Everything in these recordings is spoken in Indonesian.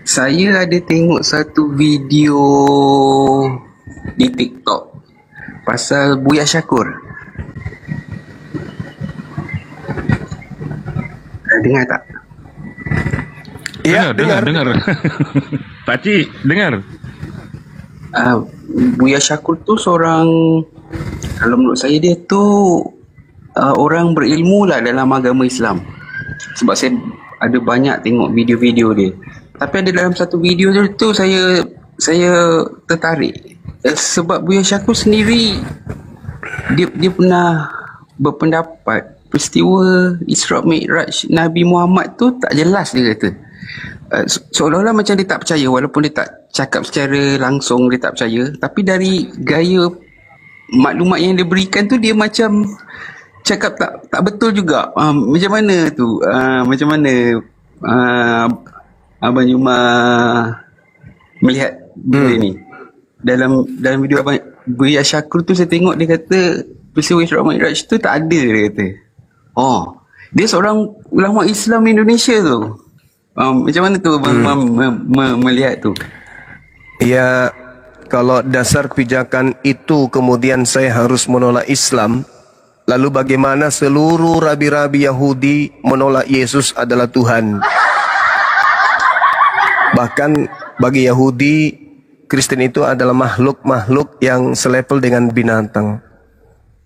Saya ada tengok satu video di TikTok pasal Buya Syakur. Dengar tak? Ya, Dengar. Pakcik, dengar. Buya Syakur tu seorang, kalau menurut saya dia tu orang berilmu lah dalam agama Islam. Sebab saya ada banyak tengok video-video dia. Tapi ada dalam satu video tu saya tertarik. Sebab Buya Syakur sendiri dia pernah berpendapat peristiwa Isra' Mi'raj Nabi Muhammad tu tak jelas, dia kata. Seolah-olah macam dia tak percaya, walaupun dia tak cakap secara langsung dia tak percaya, tapi dari gaya maklumat yang dia berikan tu dia macam cakap tak betul juga. Macam mana tu? Macam mana Abang Juma melihat benda ni? Dalam video Abang Buya Syakur tu saya tengok dia kata peristiwa Isra' Mi'raj tu tak ada, dia kata. Dia seorang ulama Islam Indonesia tu. Macam mana tu Abang melihat tu? Ya, kalau dasar pijakan itu kemudian saya harus menolak Islam, lalu bagaimana seluruh rabi-rabi Yahudi menolak Yesus adalah Tuhan? Bahkan bagi Yahudi, Kristen itu adalah makhluk-makhluk yang selevel dengan binatang.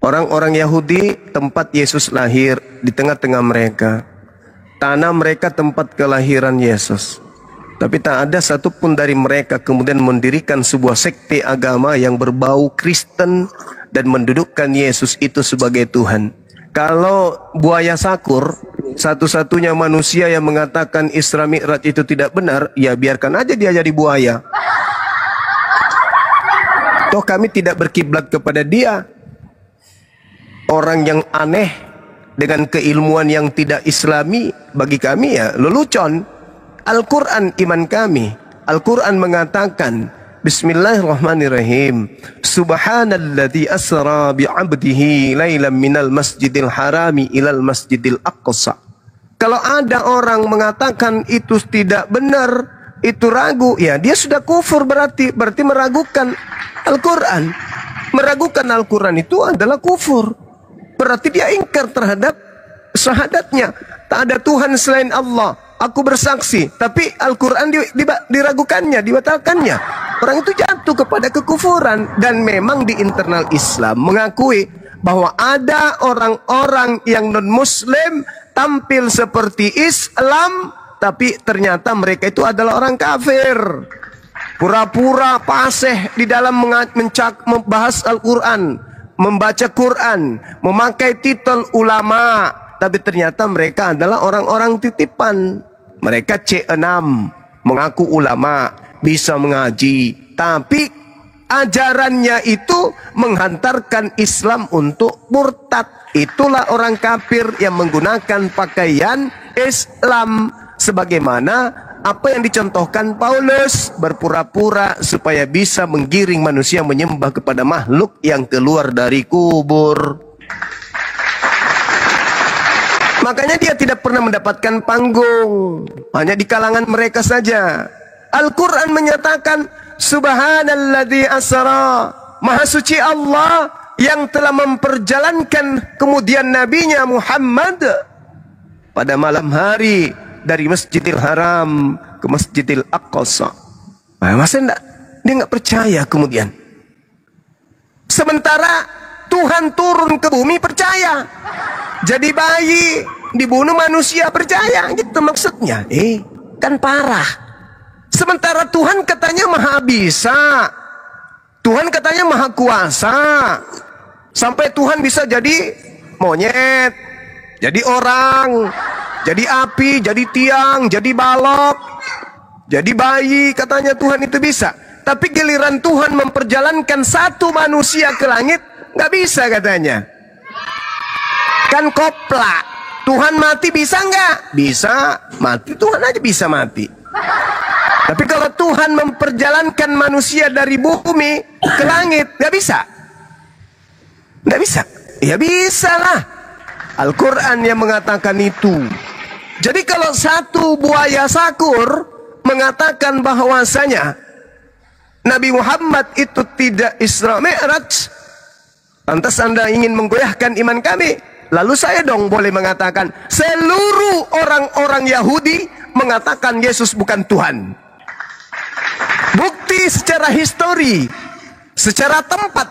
Orang-orang Yahudi tempat Yesus lahir di tengah-tengah mereka. Tanah mereka tempat kelahiran Yesus. Tapi tak ada satupun dari mereka kemudian mendirikan sebuah sekte agama yang berbau Kristen dan mendudukkan Yesus itu sebagai Tuhan. Kalau Buya Syakur satu-satunya manusia yang mengatakan Isra' Mi'raj itu tidak benar, ya biarkan aja dia jadi buaya. Toh kami tidak berkiblat kepada dia. Orang yang aneh dengan keilmuan yang tidak Islami bagi kami ya lelucon. Al-Quran iman kami. Al-Quran mengatakan Bismillahirrahmanirrahim. Subhanalladzi asra bi'abdihi lailan minal masjidil harami ilal masjidil aqsa. Kalau ada orang mengatakan itu tidak benar, itu ragu, ya dia sudah kufur, berarti meragukan Al-Quran. Meragukan Al-Quran itu adalah kufur. Berarti dia ingkar terhadap syahadatnya. Tak ada Tuhan selain Allah. Aku bersaksi. Tapi Al-Quran diragukannya, dibatalkannya. Orang itu jatuh kepada kekufuran. Dan memang di internal Islam mengakui bahwa ada orang-orang yang non-Muslim tampil seperti Islam, tapi ternyata mereka itu adalah orang kafir. Pura-pura fasih di dalam membahas Al-Quran, membaca Quran, memakai titel ulama, tapi ternyata mereka adalah orang-orang titipan. Mereka C6, mengaku ulama, bisa mengaji, tapi ajarannya itu menghantarkan Islam untuk murtad. Itulah orang kafir yang menggunakan pakaian Islam, sebagaimana apa yang dicontohkan Paulus, berpura-pura supaya bisa menggiring manusia menyembah kepada makhluk yang keluar dari kubur. Makanya dia tidak pernah mendapatkan panggung, hanya di kalangan mereka saja. Al-Quran menyatakan Subhanalladzi asra, Maha suci Allah yang telah memperjalankan kemudian nabinya Muhammad pada malam hari dari Masjidil Haram ke Masjidil Aqsa. Masa dia nggak percaya kemudian? Sementara Tuhan turun ke bumi percaya. Jadi bayi dibunuh manusia percaya, gitu maksudnya. Kan parah. Sementara Tuhan katanya maha bisa. Tuhan katanya maha kuasa. Sampai Tuhan bisa jadi monyet, jadi orang, jadi api, jadi tiang, jadi balok, jadi bayi, katanya Tuhan itu bisa. Tapi giliran Tuhan memperjalankan satu manusia ke langit, nggak bisa katanya. Kan koplak. Tuhan mati bisa nggak? Bisa. Mati Tuhan aja bisa mati. Tapi kalau Tuhan memperjalankan manusia dari bumi ke langit, nggak bisa. Nggak bisa. Ya bisa lah. Al-Quran yang mengatakan itu. Jadi kalau satu Buya Syakur mengatakan bahwasanya Nabi Muhammad itu tidak Isra Mi'raj, lantas Anda ingin menggoyahkan iman kami. Lalu saya dong boleh mengatakan seluruh orang-orang Yahudi mengatakan Yesus bukan Tuhan. Bukti secara histori, secara tempat,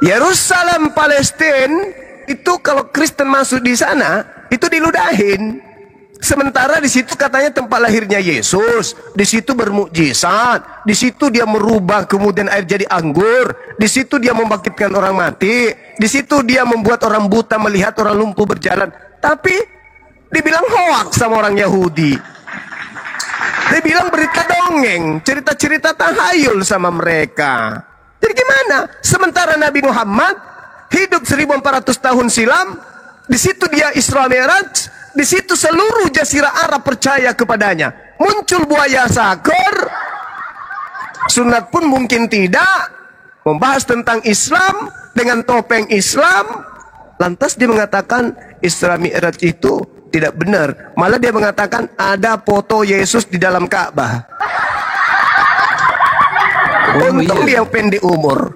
Yerusalem, Palestina itu kalau Kristen masuk di sana itu diludahin. Sementara di situ katanya tempat lahirnya Yesus, di situ bermukjizat, di situ dia merubah kemudian air jadi anggur, di situ dia membangkitkan orang mati, di situ dia membuat orang buta melihat, orang lumpuh berjalan. Tapi dibilang hoak sama orang Yahudi. Dia bilang berita dongeng, cerita-cerita tahayul sama mereka. Jadi gimana? Sementara Nabi Muhammad hidup 1400 tahun silam, di situ dia Isra Mi'raj, di situ seluruh jazirah Arab percaya kepadanya. Muncul buaya sakor, sunat pun mungkin tidak, membahas tentang Islam dengan topeng Islam. Lantas dia mengatakan Isra Mi'raj itu tidak benar. Malah dia mengatakan ada foto Yesus di dalam Ka'bah. Untung dia pendek umur.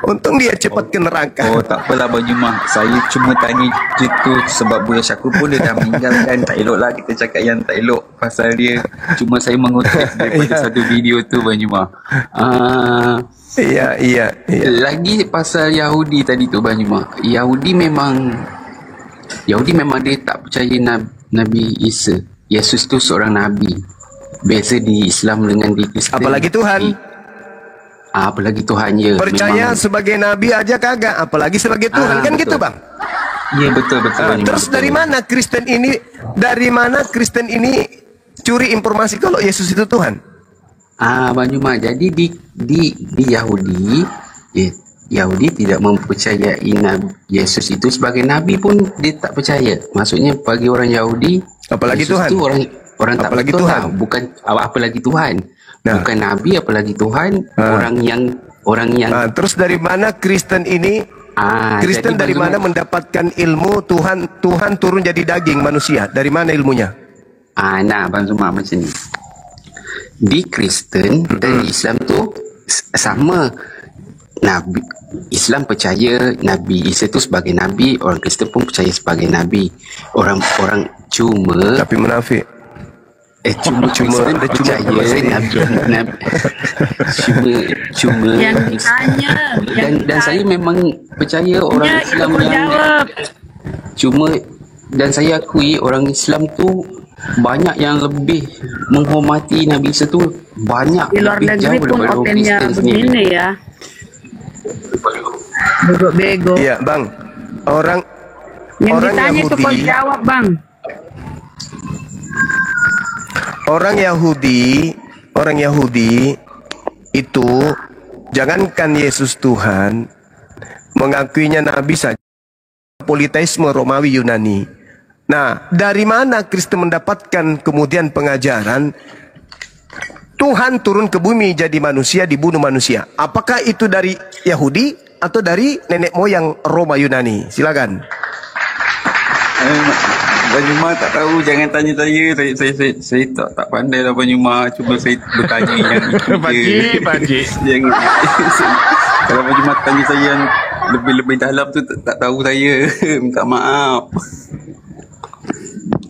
Untung dia cepat ke neraka. Oh, tak apalah Abang Juma. Saya cuma tanya gitu sebab Buya Syakur pun dia dah meninggal kan. Tak elok lah kita cakap yang tak elok pasal dia. Cuma saya mengutip daripada satu video tu Abang Juma. Iya. Lagi pasal Yahudi tadi tu Abang Juma. Yahudi memang dia tak percaya Nabi Isa. Yesus tu seorang Nabi. Biasa di Islam dengan di Kristen. Apalagi Tuhan. Apalagi Tuhan ya. Percaya memang, sebagai Nabi aja kagak. Apalagi sebagai Tuhan. Kan betul. gitu Bang. Iya betul. Terus betul. dari mana Kristen ini curi informasi kalau Yesus itu Tuhan? Bang Juma, jadi di Yahudi, Yahudi tidak mempercayai Yesus itu sebagai Nabi pun dia tak percaya. Maksudnya bagi orang Yahudi, apalagi Yesus Tuhan. itu orang tak Apalagi betul Tuhan. lah. Bukan apalagi Tuhan. Nah. Bukan Nabi apalagi Tuhan. Orang yang Terus dari mana Kristen ini? Kristen jadi dari Bang mana Juma, mendapatkan ilmu Tuhan turun jadi daging manusia? Dari mana ilmunya? Bang Zuma macam ni. Di Kristen dan Islam tu sama. Nabi Islam percaya Nabi Isa tu sebagai Nabi, orang Kristen pun percaya sebagai Nabi. Orang cuma Tapi munafik. cuma Kristen percaya Nabi cuma yang ditanya dan saya memang percaya orang Islam yang cuma, dan saya akui orang Islam tu banyak yang lebih menghormati Nabi Isa tu, banyak di luar lebih negeri jauh pun daripada orang opennya Kristen sendiri. begini ya, bego. Iya, Bang. Orang Yang ditanya itu kau Yahudi, jawab Bang. orang Yahudi itu jangankan Yesus Tuhan, mengakuinya Nabi saja. Politeisme Romawi Yunani. Nah, dari mana Kristen mendapatkan kemudian pengajaran Tuhan turun ke bumi jadi manusia, dibunuh manusia? Apakah itu dari Yahudi atau dari nenek moyang Roma Yunani? Silakan. Abang Juma tak tahu, jangan tanya saya tak pandai lah Abang Juma, cuma saya bertanya yang itu je. Pakcik. Jangan. Kalau Abang Juma tanya saya yang lebih dalam tu tak tahu saya. Minta maaf.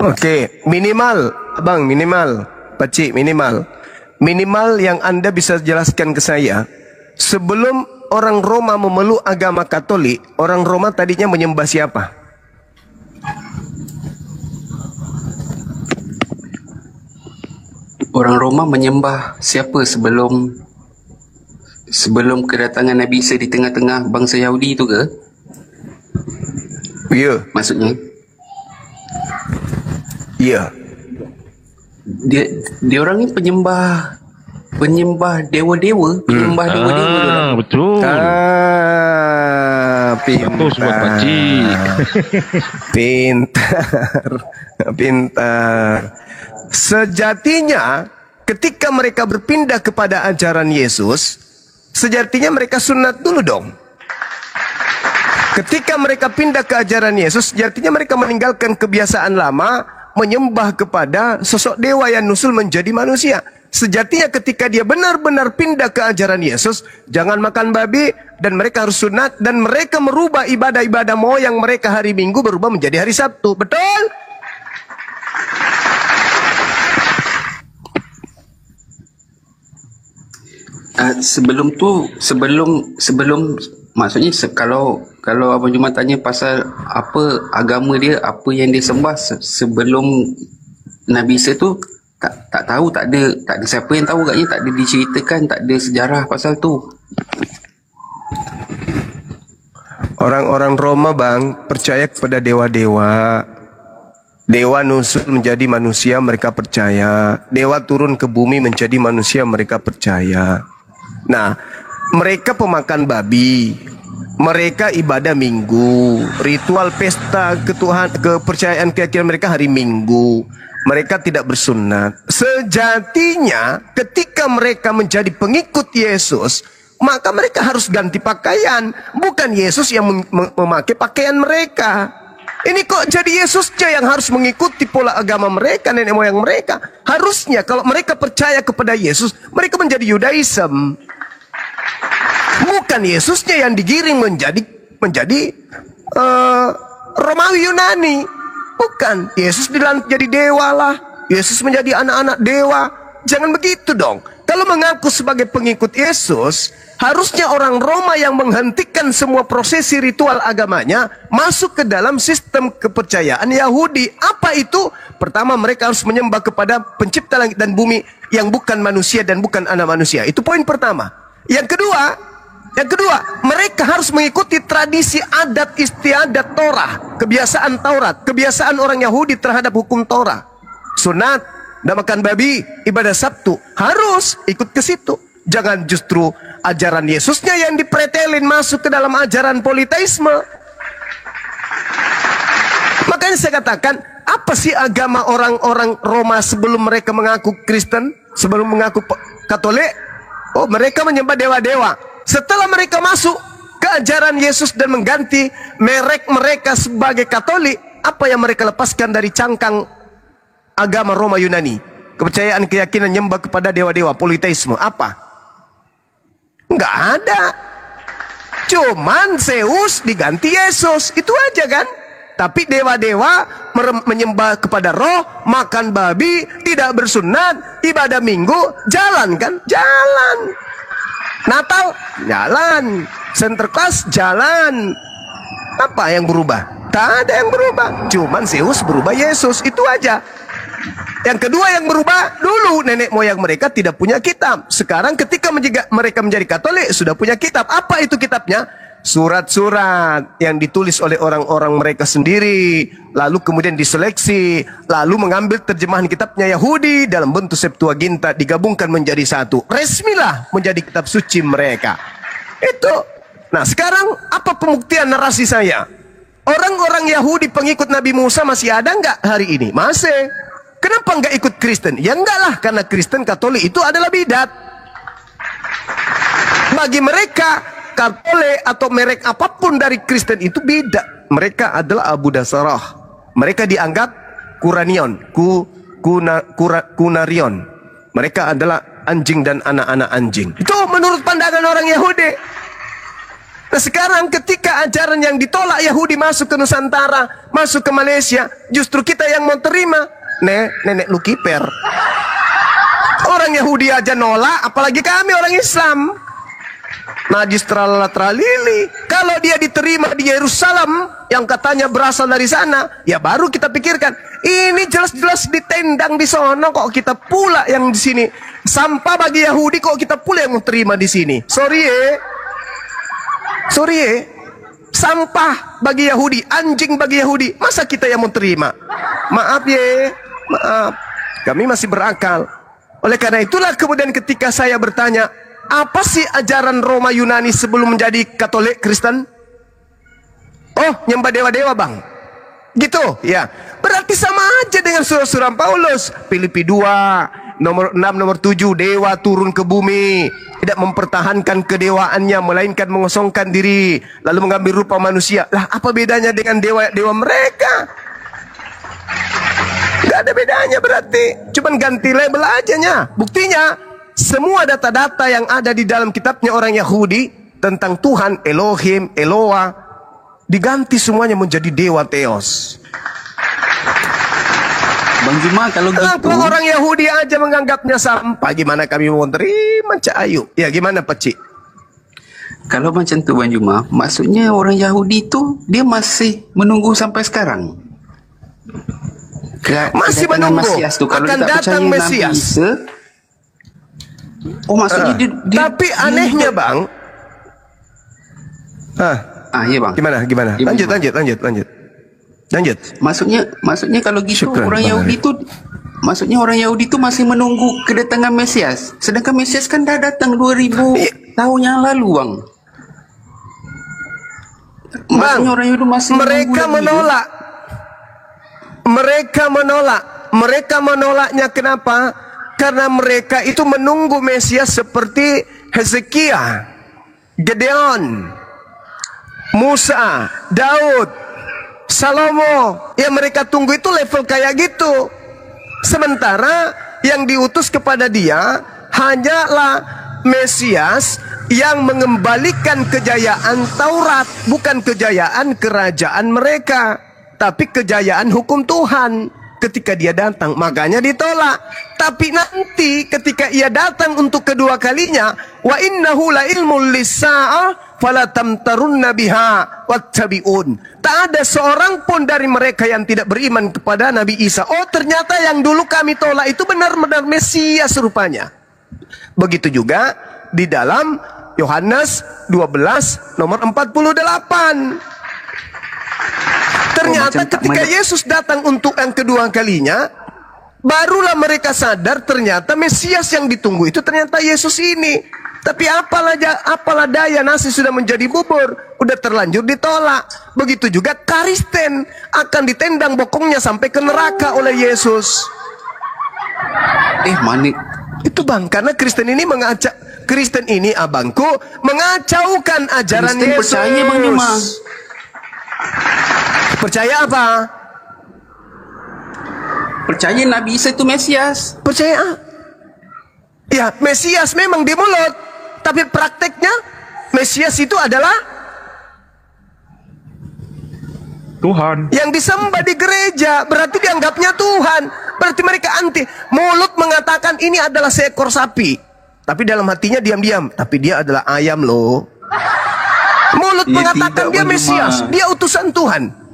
Okey, minimal Pakcik, minimal yang Anda bisa jelaskan ke saya, sebelum orang Roma memeluk agama Katolik, orang Roma tadinya menyembah siapa? Orang Roma menyembah siapa sebelum kedatangan Nabi Isa di tengah-tengah bangsa Yahudi itu ke? Ya, Maksudnya ya. dia orang ni penyembah dewa-dewa, penyembah dewa-dewa dia orang. Betul. Betul sebut pakcik. Pintar. Sejatinya ketika mereka berpindah kepada ajaran Yesus, sejatinya mereka sunat dulu dong. Ketika mereka pindah ke ajaran Yesus, sejatinya mereka meninggalkan kebiasaan lama, menyembah kepada sosok dewa yang nusul menjadi manusia. Sejatinya ketika dia benar-benar pindah ke ajaran Yesus, jangan makan babi, dan mereka harus sunat, dan mereka merubah ibadah-ibadah moyang mereka hari Minggu berubah menjadi hari Sabtu. Betul? Sebelum maksudnya kalau Abang Jumat tanya pasal apa agama dia, apa yang dia sembah sebelum Nabi Isa tu, tak tahu, tak ada siapa yang tahu agaknya, tak ada diceritakan, tak ada sejarah pasal tu. Orang-orang Roma, bang, percaya kepada dewa-dewa. Dewa nusul menjadi manusia, mereka percaya. Dewa turun ke bumi menjadi manusia, mereka percaya. Nah, mereka pemakan babi. Mereka ibadah Minggu. Ritual pesta kepercayaan keyakinan mereka hari Minggu. Mereka tidak bersunat. Sejatinya ketika mereka menjadi pengikut Yesus, maka mereka harus ganti pakaian. Bukan Yesus yang memakai pakaian mereka. Ini kok jadi Yesusnya yang harus mengikuti pola agama mereka, nenek moyang mereka. Harusnya kalau mereka percaya kepada Yesus, mereka menjadi Yudaism. Bukan Yesusnya yang digiring menjadi Romawi Yunani. Bukan, Yesus dilantik jadi dewa lah. Yesus menjadi anak-anak dewa. Jangan begitu dong. Kalau mengaku sebagai pengikut Yesus, harusnya orang Roma yang menghentikan semua prosesi ritual agamanya masuk ke dalam sistem kepercayaan Yahudi. Apa itu? Pertama, mereka harus menyembah kepada pencipta langit dan bumi yang bukan manusia dan bukan anak manusia. Itu poin pertama. Yang kedua, mereka harus mengikuti tradisi adat istiadat Torah, kebiasaan Taurat, kebiasaan orang Yahudi terhadap hukum Torah. Sunat, tidak makan babi, ibadah Sabtu, harus ikut ke situ. Jangan justru ajaran Yesusnya yang dipretelin masuk ke dalam ajaran politeisme. Makanya saya katakan, apa sih agama orang-orang Roma sebelum mereka mengaku Kristen, sebelum mengaku Katolik? Oh, mereka menyembah dewa-dewa. Setelah mereka masuk ke ajaran Yesus dan mengganti merek mereka sebagai Katolik, apa yang mereka lepaskan dari cangkang agama Roma Yunani? Kepercayaan, keyakinan, nyembah kepada dewa-dewa, politeisme. Apa? Nggak ada. Cuman Zeus diganti Yesus. Itu aja kan? Tapi dewa-dewa menyembah kepada roh, makan babi, tidak bersunat, ibadah Minggu, jalan kan? Jalan. Natal, jalan. Sinterklas, jalan. Apa yang berubah? Tak ada yang berubah. Cuman Zeus berubah Yesus. Itu aja. Yang kedua yang berubah, dulu nenek moyang mereka tidak punya kitab. Sekarang ketika mereka menjadi Katolik, sudah punya kitab. Apa itu kitabnya? Surat-surat yang ditulis oleh orang-orang mereka sendiri, lalu kemudian diseleksi, lalu mengambil terjemahan kitabnya Yahudi dalam bentuk Septuaginta, digabungkan menjadi satu. Resmilah menjadi kitab suci mereka. Itu. Nah, sekarang apa pembuktian narasi saya? Orang-orang Yahudi pengikut Nabi Musa masih ada nggak hari ini? Masih. Kenapa nggak ikut Kristen? Ya enggak lah, karena Kristen Katolik itu adalah bidat. Bagi mereka, Katolik atau merek apapun dari Kristen itu beda. Mereka adalah Abu Dasarah. Mereka dianggap Kuranion, Kunarion. Mereka adalah anjing dan anak-anak anjing. Itu menurut pandangan orang Yahudi. Nah, sekarang ketika ajaran yang ditolak Yahudi masuk ke Nusantara, masuk ke Malaysia, justru kita yang mau terima. Nenek lu kiper. Orang Yahudi aja nolak, apalagi kami orang Islam. Najis tralala-tralili. Kalau dia diterima di Yerusalem yang katanya berasal dari sana, ya baru kita pikirkan, ini jelas-jelas ditendang di sono, kok kita pula yang di sini. Sampah bagi Yahudi, kok kita pula yang mau terima di sini. Sorry sampah bagi Yahudi, anjing bagi Yahudi, masa kita yang mau terima? Maaf maaf, kami masih berakal. Oleh karena itulah kemudian ketika saya bertanya, apa sih ajaran Roma Yunani sebelum menjadi Katolik Kristen? Oh, nyembah dewa-dewa bang. Gitu, ya. Berarti sama aja dengan surah-surah Paulus. Filipi 2, nomor 6, nomor 7. Dewa turun ke bumi. Tidak mempertahankan kedewaannya, melainkan mengosongkan diri. Lalu mengambil rupa manusia. Lah, apa bedanya dengan dewa-dewa mereka? Gak ada bedanya berarti. Cuman ganti label aja nya. Buktinya, semua data-data yang ada di dalam kitabnya orang Yahudi tentang Tuhan, Elohim, Eloah, diganti semuanya menjadi Dewa Theos. Bang Juma, kalau gitu, Kalau orang Yahudi aja menganggapnya sampah, gimana kami mau terima Cak Ayu? Ya gimana Pak Cik? kalau macam tu Bang Juma, maksudnya orang Yahudi tu dia masih menunggu sampai sekarang. Masih Kedatangan menunggu Mesias tu, kalau akan dia tak datang percaya Nabi Mesias. Isa, oh maksudnya Tapi anehnya bang, ya bang. gimana? Ya, Lanjut. Maksudnya kalau gitu Syukran, orang Bang Yahudi tu, maksudnya orang Yahudi tu masih menunggu kedatangan Mesias. Sedangkan Mesias kan dah datang 2000 tahun yang lalu bang. Maksudnya orang Yahudi masih Mereka menolak. Mereka menolaknya kenapa? Karena mereka itu menunggu Mesias seperti Hezekiah, Gedeon, Musa, Daud, Salomo. Yang mereka tunggu itu level kayak gitu. Sementara yang diutus kepada dia hanyalah Mesias yang mengembalikan kejayaan Taurat, bukan kejayaan kerajaan mereka, tapi kejayaan hukum Tuhan. Ketika dia datang, makanya ditolak. Tapi nanti ketika ia datang untuk kedua kalinya, wa innahu la ilmul lis-sa'ah fala tamtarunna biha wattabi'un. Tak ada seorang pun dari mereka yang tidak beriman kepada Nabi Isa. Oh, ternyata yang dulu kami tolak itu benar-benar Mesias rupanya. Begitu juga di dalam Yohanes 12 nomor 48. Ternyata ketika Yesus datang untuk yang kedua kalinya, barulah mereka sadar ternyata Mesias yang ditunggu itu ternyata Yesus ini. Tapi apalah daya, nasi sudah menjadi bubur, udah terlanjur ditolak. Begitu juga Kristen akan ditendang bokongnya sampai ke neraka oleh Yesus. manik. Itu bang, karena Kristen ini abangku mengacaukan ajaran Kristen Yesus. percaya Bang Juma. Percaya apa? Percaya Nabi Isa itu Mesias. Percaya? Ya, Mesias memang di mulut, tapi prakteknya Mesias itu adalah Tuhan. yang disembah di gereja. Berarti dianggapnya Tuhan. Berarti mereka anti. Mulut mengatakan ini adalah seekor sapi, tapi dalam hatinya diam-diam, tapi dia adalah ayam loh. Mulut Ya, mengatakan tidak, dia Bang Mesias, Juma. dia utusan Tuhan.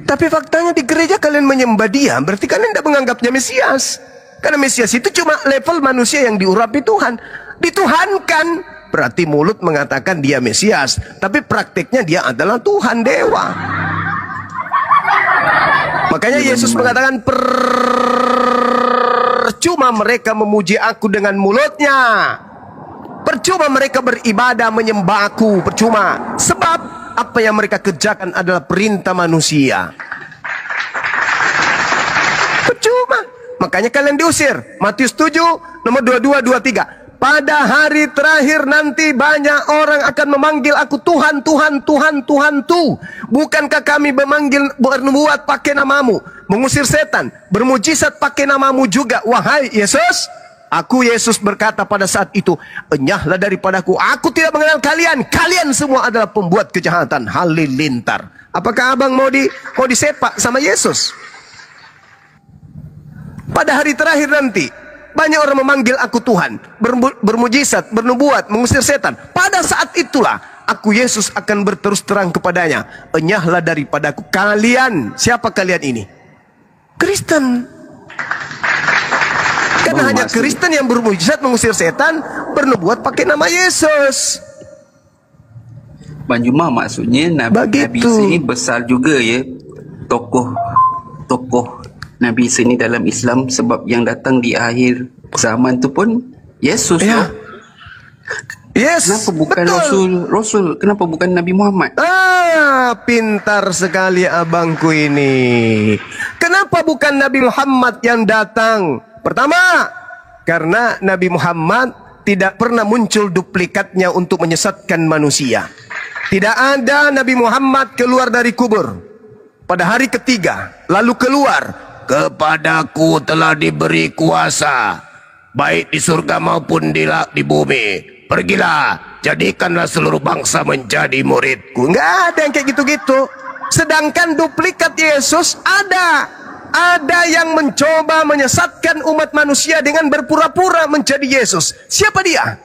Tapi faktanya di gereja kalian menyembah dia, berarti kalian tidak menganggapnya Mesias. Karena Mesias itu cuma level manusia yang diurapi Tuhan. Dituhankan, berarti mulut mengatakan dia Mesias, tapi prakteknya dia adalah Tuhan dewa. Makanya Yesus mengatakan, percuma mereka memuji aku dengan mulutnya, percuma mereka beribadah menyembah aku, percuma. Sebab apa yang mereka kerjakan adalah perintah manusia. Percuma. Makanya kalian diusir. Matius 7 nomor 22-23. Pada hari terakhir nanti banyak orang akan memanggil aku Tuhan, Tuhan, Tuhan, Tuhan tu. Bukankah kami bernubuat pakai namamu, mengusir setan, bermujizat pakai namamu juga, wahai Yesus? Aku Yesus berkata pada saat itu, enyahlah daripadaku, aku tidak mengenal kalian. Kalian semua adalah pembuat kejahatan. Halilintar. Apakah abang mau disepak sama Yesus? Pada hari terakhir nanti banyak orang memanggil aku Tuhan, bermujizat, bernubuat, mengusir setan. Pada saat itulah aku Yesus akan berterus terang kepadanya, enyahlah daripadaku kalian. Siapa kalian ini? Kristen. Karena hanya Kristen yang bermujizat, mengusir setan, bernubuat pakai nama Yesus. Bang Juma, maksudnya Nabi Isa ini besar juga ya, tokoh Nabi Isa ini dalam Islam, sebab yang datang di akhir zaman tu pun Yesus ya. Yes, kenapa bukan betul. Rasul? Kenapa bukan Nabi Muhammad? Pintar sekali abangku ini. Kenapa bukan Nabi Muhammad yang datang? Pertama, karena Nabi Muhammad tidak pernah muncul duplikatnya untuk menyesatkan manusia. Tidak ada Nabi Muhammad keluar dari kubur pada hari ketiga. lalu keluar. Kepadaku telah diberi kuasa, baik di surga maupun di bumi. Pergilah, jadikanlah seluruh bangsa menjadi muridku. Nggak ada yang kayak gitu-gitu. Sedangkan duplikat Yesus ada. Ada yang mencoba menyesatkan umat manusia dengan berpura-pura menjadi Yesus. Siapa dia?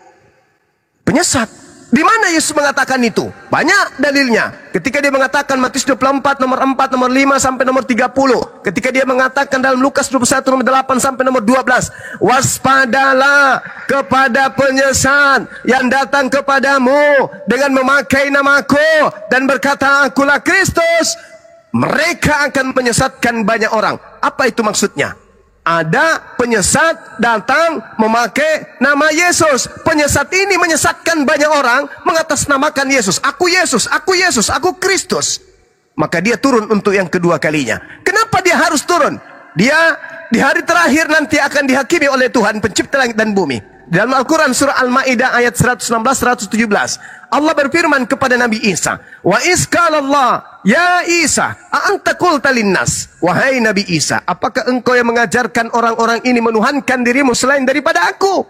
Penyesat. Di mana Yesus mengatakan itu? Banyak dalilnya. Ketika dia mengatakan Matius 24 nomor 4, nomor 5 sampai nomor 30. Ketika dia mengatakan dalam Lukas 21 nomor 8 sampai nomor 12. Waspadalah kepada penyesat yang datang kepadamu dengan memakai namaku dan berkata akulah Kristus. Mereka akan menyesatkan banyak orang. Apa itu maksudnya? Ada penyesat datang memakai nama Yesus. Penyesat ini menyesatkan banyak orang mengatasnamakan Yesus. Aku Yesus, aku Yesus, aku Kristus. Maka dia turun untuk yang kedua kalinya. Kenapa dia harus turun? Dia di hari terakhir nanti akan dihakimi oleh Tuhan pencipta langit dan bumi. Dalam Al-Quran surah Al-Ma'idah ayat 116-117 Allah berfirman kepada Nabi Isa, wa isqalallah ya Isa a'anta qulta linnas, wahai Nabi Isa, apakah engkau yang mengajarkan orang-orang ini menuhankan dirimu selain daripada aku?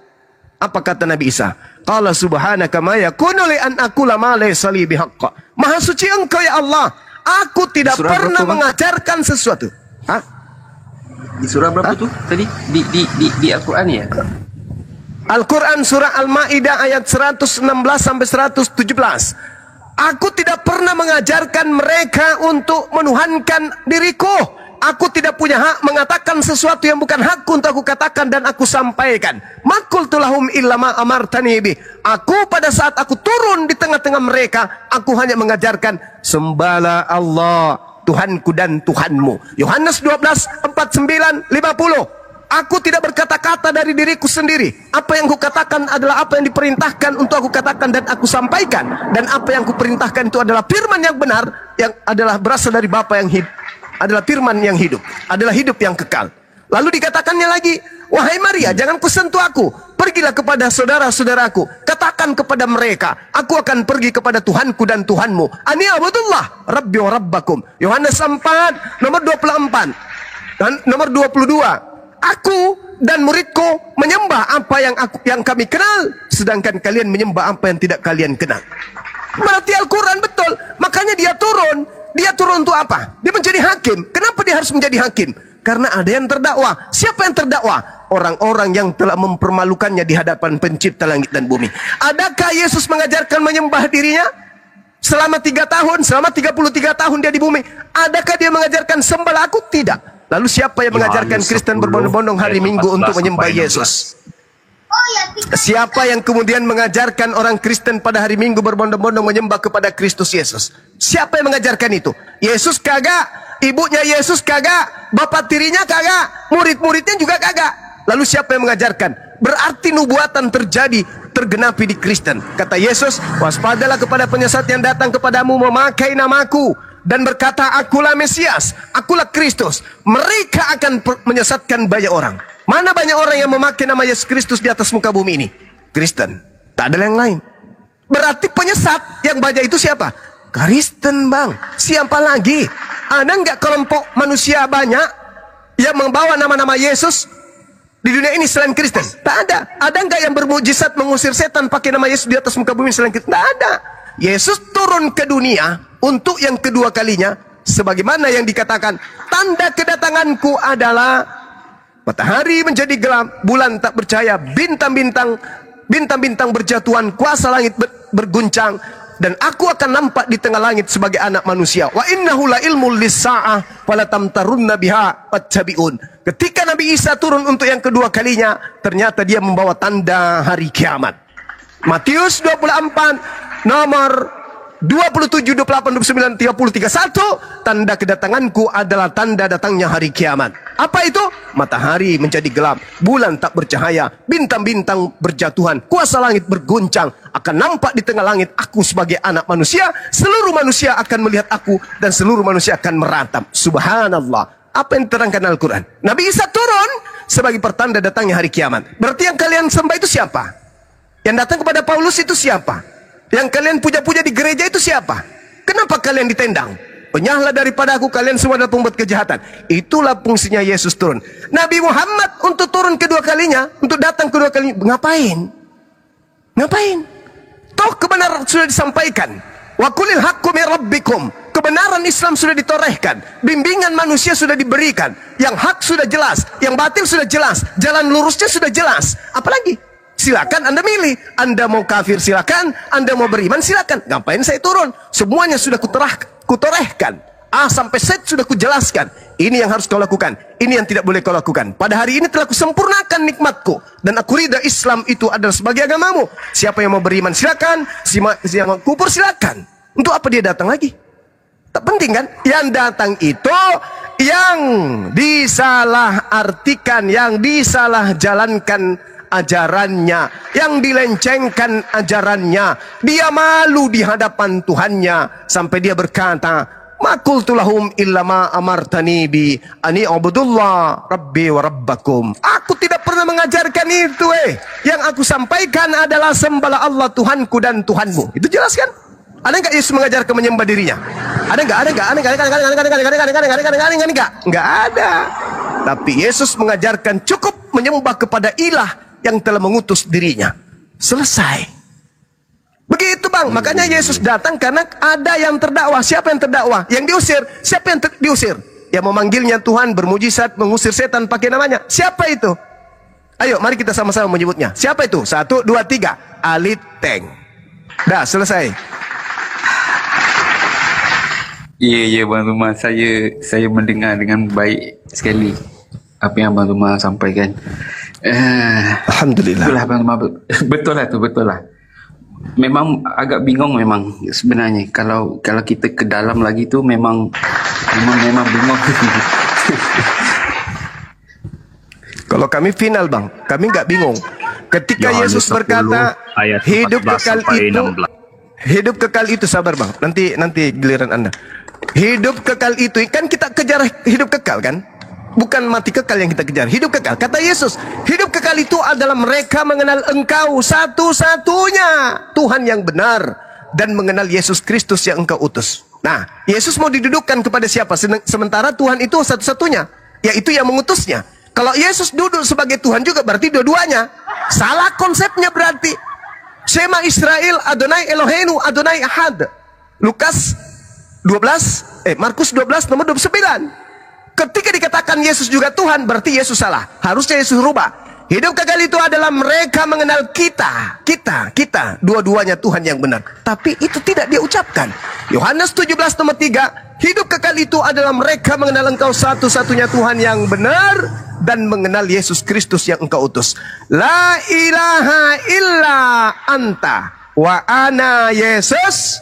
Apa kata Nabi Isa? Qala subhanaka ma yakunu li an aqula ma laysa li bihaqq. Maha suci engkau ya Allah, aku tidak pernah mengajarkan sesuatu. Hah? Di surah berapa tuh tadi? Di Al-Quran ya? Al-Quran surah Al-Ma'idah ayat 116 sampai 117. Aku tidak pernah mengajarkan mereka untuk menuhankan diriku. Aku tidak punya hak mengatakan sesuatu yang bukan hakku untuk aku katakan dan aku sampaikan. Makul tulahum illa ma amartani bi. Aku pada saat aku turun di tengah-tengah mereka, aku hanya mengajarkan sembahlah Allah, Tuhanku dan Tuhanmu. Yohanes 12:49-50. Aku tidak berkata-kata dari diriku sendiri. Apa yang kukatakan adalah apa yang diperintahkan untuk aku katakan dan aku sampaikan. Dan apa yang kuperintahkan itu adalah firman yang benar, yang adalah berasal dari Bapa yang hidup. Adalah firman yang hidup, adalah hidup yang kekal. Lalu dikatakannya lagi, wahai Maria, jangan kusentuh aku. Pergilah kepada saudara-saudaraku. Katakan kepada mereka, aku akan pergi kepada Tuhanku dan Tuhanmu. Ani abudullah, Rabbi wa Rabbakum. Yohanes 4, nomor 24. Dan nomor 22. Aku dan muridku menyembah apa yang kami kenal, sedangkan kalian menyembah apa yang tidak kalian kenal. Berarti Al-Quran betul. Makanya dia turun. Dia turun untuk apa? Dia menjadi hakim. Kenapa dia harus menjadi hakim? Karena ada yang terdakwa. Siapa yang terdakwa? Orang-orang yang telah mempermalukannya di hadapan pencipta langit dan bumi. Adakah Yesus mengajarkan menyembah dirinya? Selama 3 tahun, selama 33 tahun dia di bumi. Adakah dia mengajarkan sembahlah aku? Tidak. Lalu siapa yang mengajarkan Kristen berbondong-bondong hari Minggu untuk menyembah Yesus? Siapa yang kemudian mengajarkan orang Kristen pada hari Minggu berbondong-bondong menyembah kepada Kristus Yesus? Siapa yang mengajarkan itu? Yesus kagak, ibunya Yesus kagak, bapak tirinya kagak, murid-muridnya juga kagak. Lalu siapa yang mengajarkan? Berarti nubuatan tergenapi di Kristen. Kata Yesus, waspadalah kepada penyesat yang datang kepadamu memakai namaku dan berkata akulah Mesias, akulah Kristus. Mereka akan menyesatkan banyak orang. Mana banyak orang yang memakai nama Yesus Kristus di atas muka bumi ini? Kristen. Tak ada yang lain. Berarti penyesat yang banyak itu siapa? Kristen, bang. Siapa lagi? Ada nggak kelompok manusia banyak yang membawa nama-nama Yesus di dunia ini selain Kristen? Tak ada. Ada nggak yang bermujizat mengusir setan pakai nama Yesus di atas muka bumi selain Kristen? Tak ada. Yesus turun ke dunia untuk yang kedua kalinya, sebagaimana yang dikatakan, tanda kedatanganku adalah matahari menjadi gelap, bulan tak bercahaya, bintang-bintang berjatuhan, kuasa langit berguncang, dan aku akan nampak di tengah langit sebagai anak manusia. Wa innahu la ilmul lis-sa'ah fala tamtarunna biha wattabi'un. Ketika Nabi Isa turun untuk yang kedua kalinya, ternyata dia membawa tanda hari kiamat. Matius 24 nomor 27, 28, 29, 30, 31. Tanda kedatanganku adalah tanda datangnya hari kiamat. Apa itu? Matahari menjadi gelap, bulan tak bercahaya, bintang-bintang berjatuhan, kuasa langit berguncang. Akan nampak di tengah langit aku sebagai anak manusia. Seluruh manusia akan melihat aku dan seluruh manusia akan meratap. Subhanallah. Apa yang diterangkan Al-Quran? Nabi Isa turun sebagai pertanda datangnya hari kiamat. Berarti yang kalian sembah itu siapa? Yang datang kepada Paulus itu siapa? Yang kalian puja-puja di gereja itu siapa? Kenapa kalian ditendang? Enyahlah daripada aku kalian semua adalah pembuat kejahatan. Itulah fungsinya Yesus turun. Nabi Muhammad untuk turun kedua kalinya, untuk datang kedua kalinya, ngapain? Ngapain? Toh kebenaran sudah disampaikan. Wa qulil haqqu mir rabbikum. Kebenaran Islam sudah ditorehkan. Bimbingan manusia sudah diberikan. Yang hak sudah jelas, yang batil sudah jelas, jalan lurusnya sudah jelas. Apalagi? Silakan Anda milih. Anda mau kafir silakan, Anda mau beriman silakan. Ngapain saya turun? Semuanya sudah kutorehkan. A sampai Z sudah kujelaskan. Ini yang harus kau lakukan, ini yang tidak boleh kau lakukan. Pada hari ini telah kusempurnakan nikmatku, dan aku ridha Islam itu adalah sebagai agamamu. Siapa yang mau beriman silakan, siapa yang mau kufur silakan. Untuk apa dia datang lagi? Tak penting kan? Yang datang itu yang disalah artikan, yang disalah jalankan ajarannya, yang dilencengkan ajarannya. Dia malu di hadapan Tuhannya sampai dia berkata, "Ma qultu lahum illa ma amartani bi ani ubudullah rabbi wa rabbakum." Aku tidak pernah mengajarkan itu. Yang aku sampaikan adalah sembahlah Allah Tuhanku dan Tuhanmu. Itu jelas kan? Ada enggak Yesus mengajarkan menyembah dirinya? Ada enggak? Enggak ada. Tapi Yesus mengajarkan cukup menyembah kepada ilah yang telah mengutus dirinya. Selesai. Begitu bang. Makanya Yesus datang karena ada yang terdakwah. Siapa yang terdakwah? Yang diusir. Siapa yang diusir? Yang memanggilnya Tuhan, bermujizat, mengusir setan pakai namanya. Siapa itu? Ayo mari kita sama-sama menyebutnya. Siapa itu? 1, 2, 3. Aliteng. Dah selesai. Ya Bang Rumah, saya mendengar dengan baik sekali apa yang Bang Rumah sampaikan. Alhamdulillah. Itulah Bang Rumah, betul lah. Memang agak bingung memang sebenarnya kalau kita ke dalam lagi tu memang bingung. Kalau kami final bang, kami nggak bingung. Ketika Yesus berkata ayat hidup 14 kekal sampai itu, 16. hidup kekal itu, sabar bang. Nanti giliran Anda. Hidup kekal itu kan kita kejar hidup kekal kan? Bukan mati kekal yang kita kejar, hidup kekal. Kata Yesus, hidup kekal itu adalah mereka mengenal Engkau satu-satunya Tuhan yang benar dan mengenal Yesus Kristus yang Engkau utus. Nah, Yesus mau didudukkan kepada siapa? Sementara Tuhan itu satu-satunya, yaitu yang mengutusnya. Kalau Yesus duduk sebagai Tuhan juga berarti dua-duanya. Salah konsepnya berarti. Shema Israel, Adonai Eloheinu, Adonai Ahad. Markus 12 nomor 29. Ketika dikatakan Yesus juga Tuhan, berarti Yesus salah. Harusnya Yesus rubah. Hidup kekal itu adalah mereka mengenal kita. Dua-duanya Tuhan yang benar. Tapi itu tidak dia ucapkan. Yohanes 17 nomor 3. Hidup kekal itu adalah mereka mengenal Engkau satu-satunya Tuhan yang benar dan mengenal Yesus Kristus yang Engkau utus. La ilaha illa anta wa ana Yesus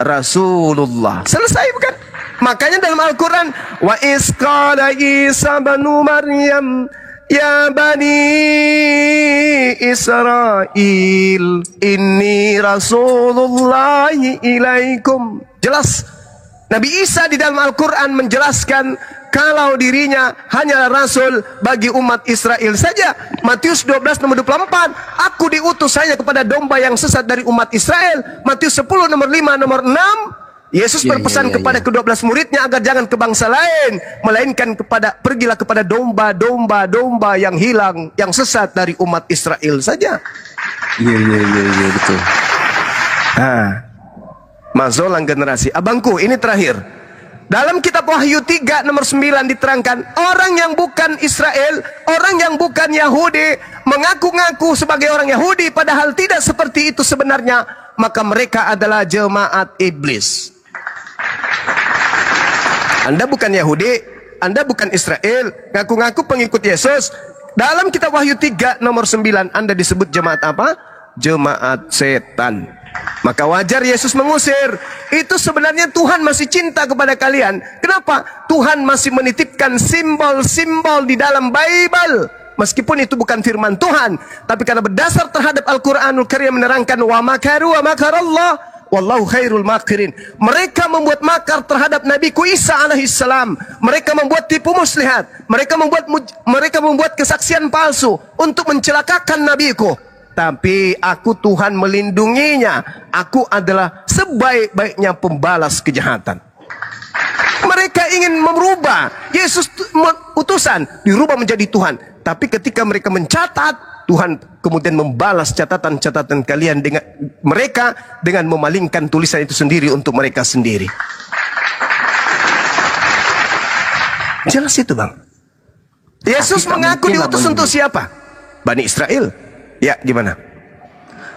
Rasulullah. Selesai bukan? Makanya dalam Al-Quran, wa isqala Isa banu Maryam ya bani Israel inni Rasulullah ilaikum. Jelas Nabi Isa di dalam Al-Quran menjelaskan kalau dirinya hanyalah Rasul bagi umat Israel saja. Matius 12 nomor 24, aku diutus hanya kepada domba yang sesat dari umat Israel. Matius 10 nomor 5 nomor 6, Yesus berpesan kepada ke-12 muridnya agar jangan ke bangsa lain, melainkan pergilah kepada domba-domba yang hilang, yang sesat dari umat Israel saja. Iya betul. Mazolang generasi. Abangku, ini terakhir. Dalam kitab Wahyu 3 nomor 9 diterangkan, orang yang bukan Israel, orang yang bukan Yahudi, mengaku-ngaku sebagai orang Yahudi padahal tidak seperti itu sebenarnya, maka mereka adalah jemaat iblis. Anda bukan Yahudi, Anda bukan Israel, ngaku-ngaku pengikut Yesus. Dalam kitab Wahyu 3 nomor 9 Anda disebut jemaat apa? Jemaat setan. Maka wajar Yesus mengusir. Itu sebenarnya Tuhan masih cinta kepada kalian. Kenapa? Tuhan masih menitipkan simbol-simbol di dalam Bible. Meskipun itu bukan firman Tuhan, tapi karena berdasar terhadap Al-Quranul Karim menerangkan wa makaru wa makarallah wallahu khairul makirin. Mereka membuat makar terhadap Nabiku Isa alaihissalam. Mereka membuat tipu muslihat. Mereka membuat kesaksian palsu untuk mencelakakan Nabiku. Tapi aku Tuhan melindunginya. Aku adalah sebaik-baiknya pembalas kejahatan. Mereka ingin merubah Yesus utusan dirubah menjadi Tuhan. Tapi ketika mereka mencatat, Tuhan kemudian membalas catatan-catatan kalian dengan mereka dengan memalingkan tulisan itu sendiri untuk mereka sendiri. Jelas itu, Bang. Yesus mengaku diutus untuk siapa? Bani Israel. Ya, gimana?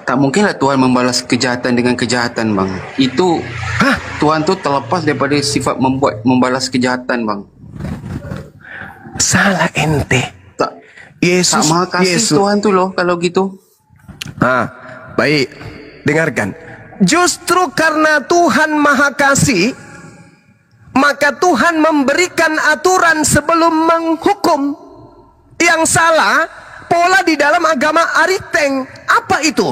Tak mungkinlah Tuhan membalas kejahatan dengan kejahatan, Bang. Itu Tuhan tu terlepas daripada sifat membalas kejahatan, Bang. Salah ente. Tak Yesus, maha kasih Tuhan tu loh kalau gitu. Baik. Dengarkan. Justru karena Tuhan maha kasih, maka Tuhan memberikan aturan sebelum menghukum. Yang salah, pola di dalam agama Ariteng. Apa itu?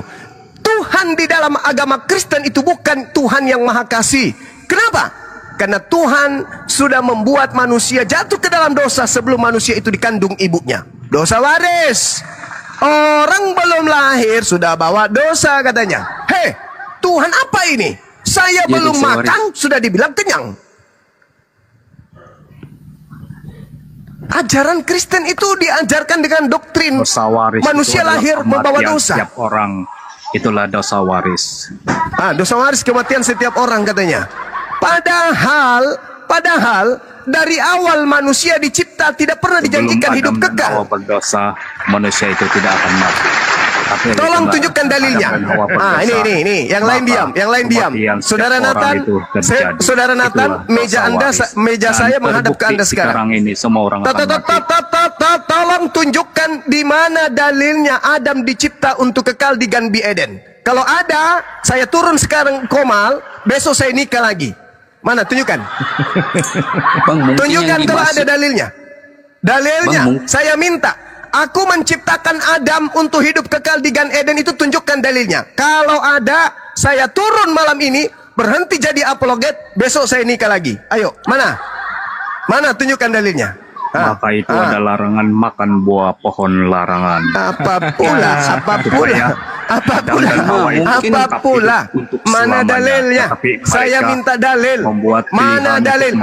Tuhan di dalam agama Kristen itu bukan Tuhan yang maha kasih. Kenapa? Karena Tuhan sudah membuat manusia jatuh ke dalam dosa sebelum manusia itu dikandung ibunya. Dosa waris. Orang belum lahir sudah bawa dosa katanya. Hei, Tuhan apa ini? Saya belum makan sudah dibilang kenyang. Ajaran Kristen itu diajarkan dengan doktrin manusia lahir membawa dosa. Setiap orang itulah dosa waris. Dosa waris kematian setiap orang katanya. Padahal dari awal manusia dicipta tidak pernah dijanjikan hidup kekal. Awal berdosa, manusia itu tidak akan mati. Tolong tunjukkan dalilnya. Ini, yang lain diam. Saudara Nathan, meja saya menghadap ke Anda sekarang. Ini semua orang akan mati. Tolong tunjukkan di mana dalilnya Adam dicipta untuk kekal di Gan Eden. Kalau ada, saya turun sekarang komal, besok saya nikah lagi. Mana? Tunjukkan. Bang, tunjukkan kalau ada dalilnya. Dalilnya, saya minta. Aku menciptakan Adam untuk hidup kekal di Gan Eden, itu tunjukkan dalilnya. Kalau ada, saya turun malam ini, berhenti jadi apologet, besok saya nikah lagi. Ayo, mana? Mana tunjukkan dalilnya? Maka itu ada larangan makan buah pohon larangan. Apa pula? Mana dalilnya? Saya minta dalil. Mana dalil?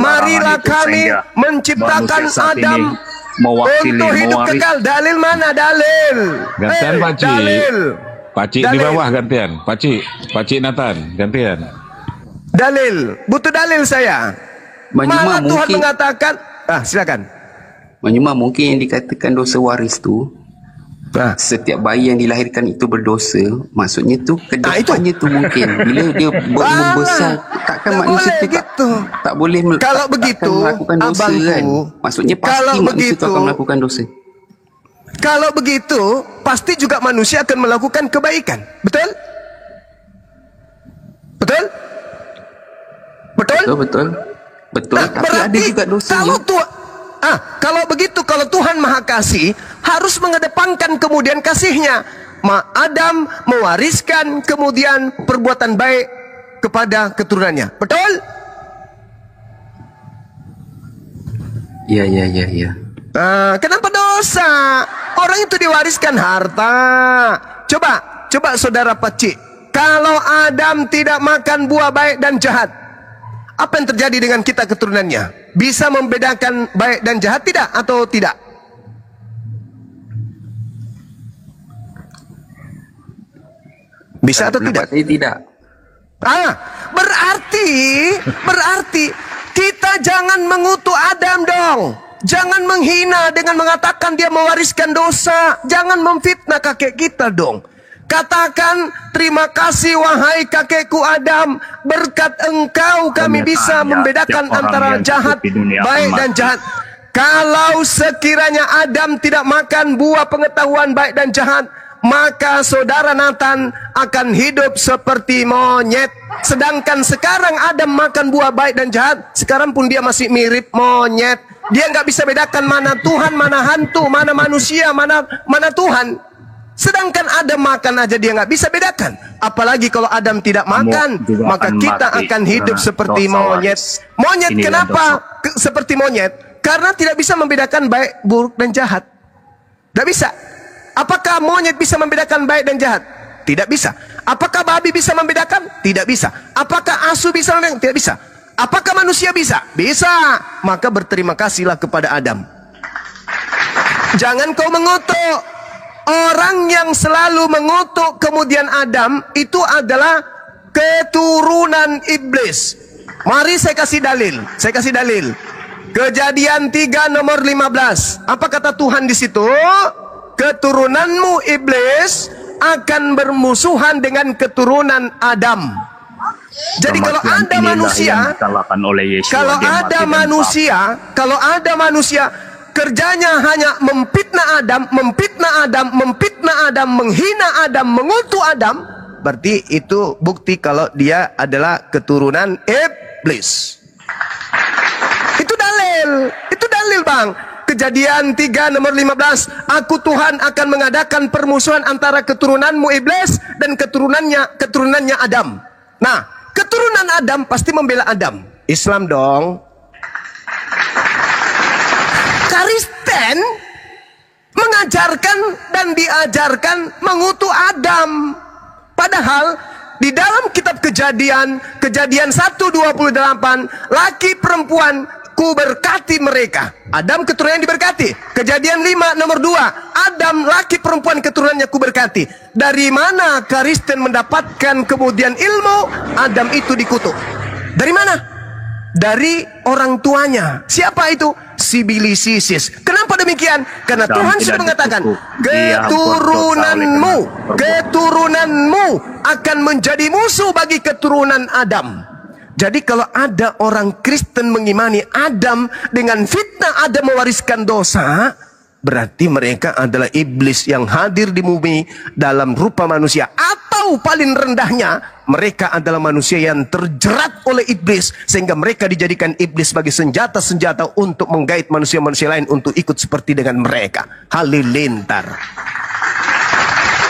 Marilah kami menciptakan Adam untuk hidup kekal. Dalil mana? Dalil. Gantian Pakcik. Dalil. Pakcik di bawah gantian. Pakcik Nathan gantian. Dalil. Butuh dalil saya. Malah Tuhan mengatakan, silakan. Menyembah mungkin yang dikatakan dosa waris tu, setiap bayi yang dilahirkan itu berdosa, maksudnya tu kedepannya tu mungkin bila dia membesar, takkan manusia tu tak boleh kalau begitu melakukan dosa, kan? Maksudnya pasti manusia tu akan melakukan dosa. Kalau begitu pasti juga manusia akan melakukan kebaikan. Betul? Nah, tapi ada juga dosa. Kalau begitu, kalau Tuhan Maha Kasih, harus mengedepankan kemudian kasihnya. Adam mewariskan kemudian perbuatan baik kepada keturunannya. Betul? Iya. Kenapa dosa? Orang itu diwariskan harta. Coba saudara Pakcik, kalau Adam tidak makan buah baik dan jahat, apa yang terjadi dengan kita keturunannya? Bisa membedakan baik dan jahat tidak atau tidak? Bisa atau tidak? Saya tidak. Berarti kita jangan mengutuk Adam dong. Jangan menghina dengan mengatakan dia mewariskan dosa. Jangan memfitnah kakek kita dong. Katakan, terima kasih wahai kakekku Adam, berkat engkau kami bisa membedakan antara jahat, baik dan jahat. Kalau sekiranya Adam tidak makan buah pengetahuan baik dan jahat, maka saudara Nathan akan hidup seperti monyet. Sedangkan sekarang Adam makan buah baik dan jahat, sekarang pun dia masih mirip monyet. Dia nggak bisa bedakan mana Tuhan, mana hantu, mana manusia, mana Tuhan. Sedangkan Adam makan aja dia nggak bisa bedakan. Apalagi kalau Adam tidak makan, maka kita akan hidup seperti monyet. Monyet kenapa seperti monyet? Karena tidak bisa membedakan baik, buruk, dan jahat. Tidak bisa. Apakah monyet bisa membedakan baik dan jahat? Tidak bisa. Apakah babi bisa membedakan? Tidak bisa. Apakah asu bisa membedakan? Tidak bisa. Apakah manusia bisa? Bisa. Maka berterima kasihlah kepada Adam. Jangan kau mengutuk. Orang yang selalu mengutuk kemudian Adam itu adalah keturunan iblis. Mari saya kasih dalil. Saya kasih dalil. Kejadian 3 nomor 15. Apa kata Tuhan di situ? Keturunanmu iblis akan bermusuhan dengan keturunan Adam. Jadi kalau ada manusia, kalau ada manusia kerjanya hanya memfitnah Adam, menghina Adam, mengutuk Adam, berarti itu bukti kalau dia adalah keturunan iblis. Itu dalil Bang. Kejadian 3 nomor 15. Aku Tuhan akan mengadakan permusuhan antara keturunanmu iblis dan keturunannya Adam. Nah, keturunan Adam pasti membela Adam. Islam dong. Kristen mengajarkan dan diajarkan mengutuk Adam. Padahal di dalam kitab Kejadian 1:28, laki perempuan ku berkati mereka. Adam keturunannya diberkati. Kejadian 5 nomor 2. Adam laki perempuan keturunannya ku berkati. Dari mana Kristen mendapatkan kemudian ilmu Adam itu dikutuk? Dari mana? Dari orang tuanya. Siapa itu? Sibilisisis. Kenapa demikian? Karena Adam Tuhan tidak sudah mengatakan, dikutuk. Dia keturunanmu akan menjadi musuh bagi keturunan Adam. Jadi kalau ada orang Kristen mengimani Adam dengan fitnah Adam mewariskan dosa, berarti mereka adalah iblis yang hadir di bumi dalam rupa manusia. Atau paling rendahnya, mereka adalah manusia yang terjerat oleh iblis, sehingga mereka dijadikan iblis sebagai senjata-senjata untuk menggait manusia-manusia lain untuk ikut seperti dengan mereka. Halilintar.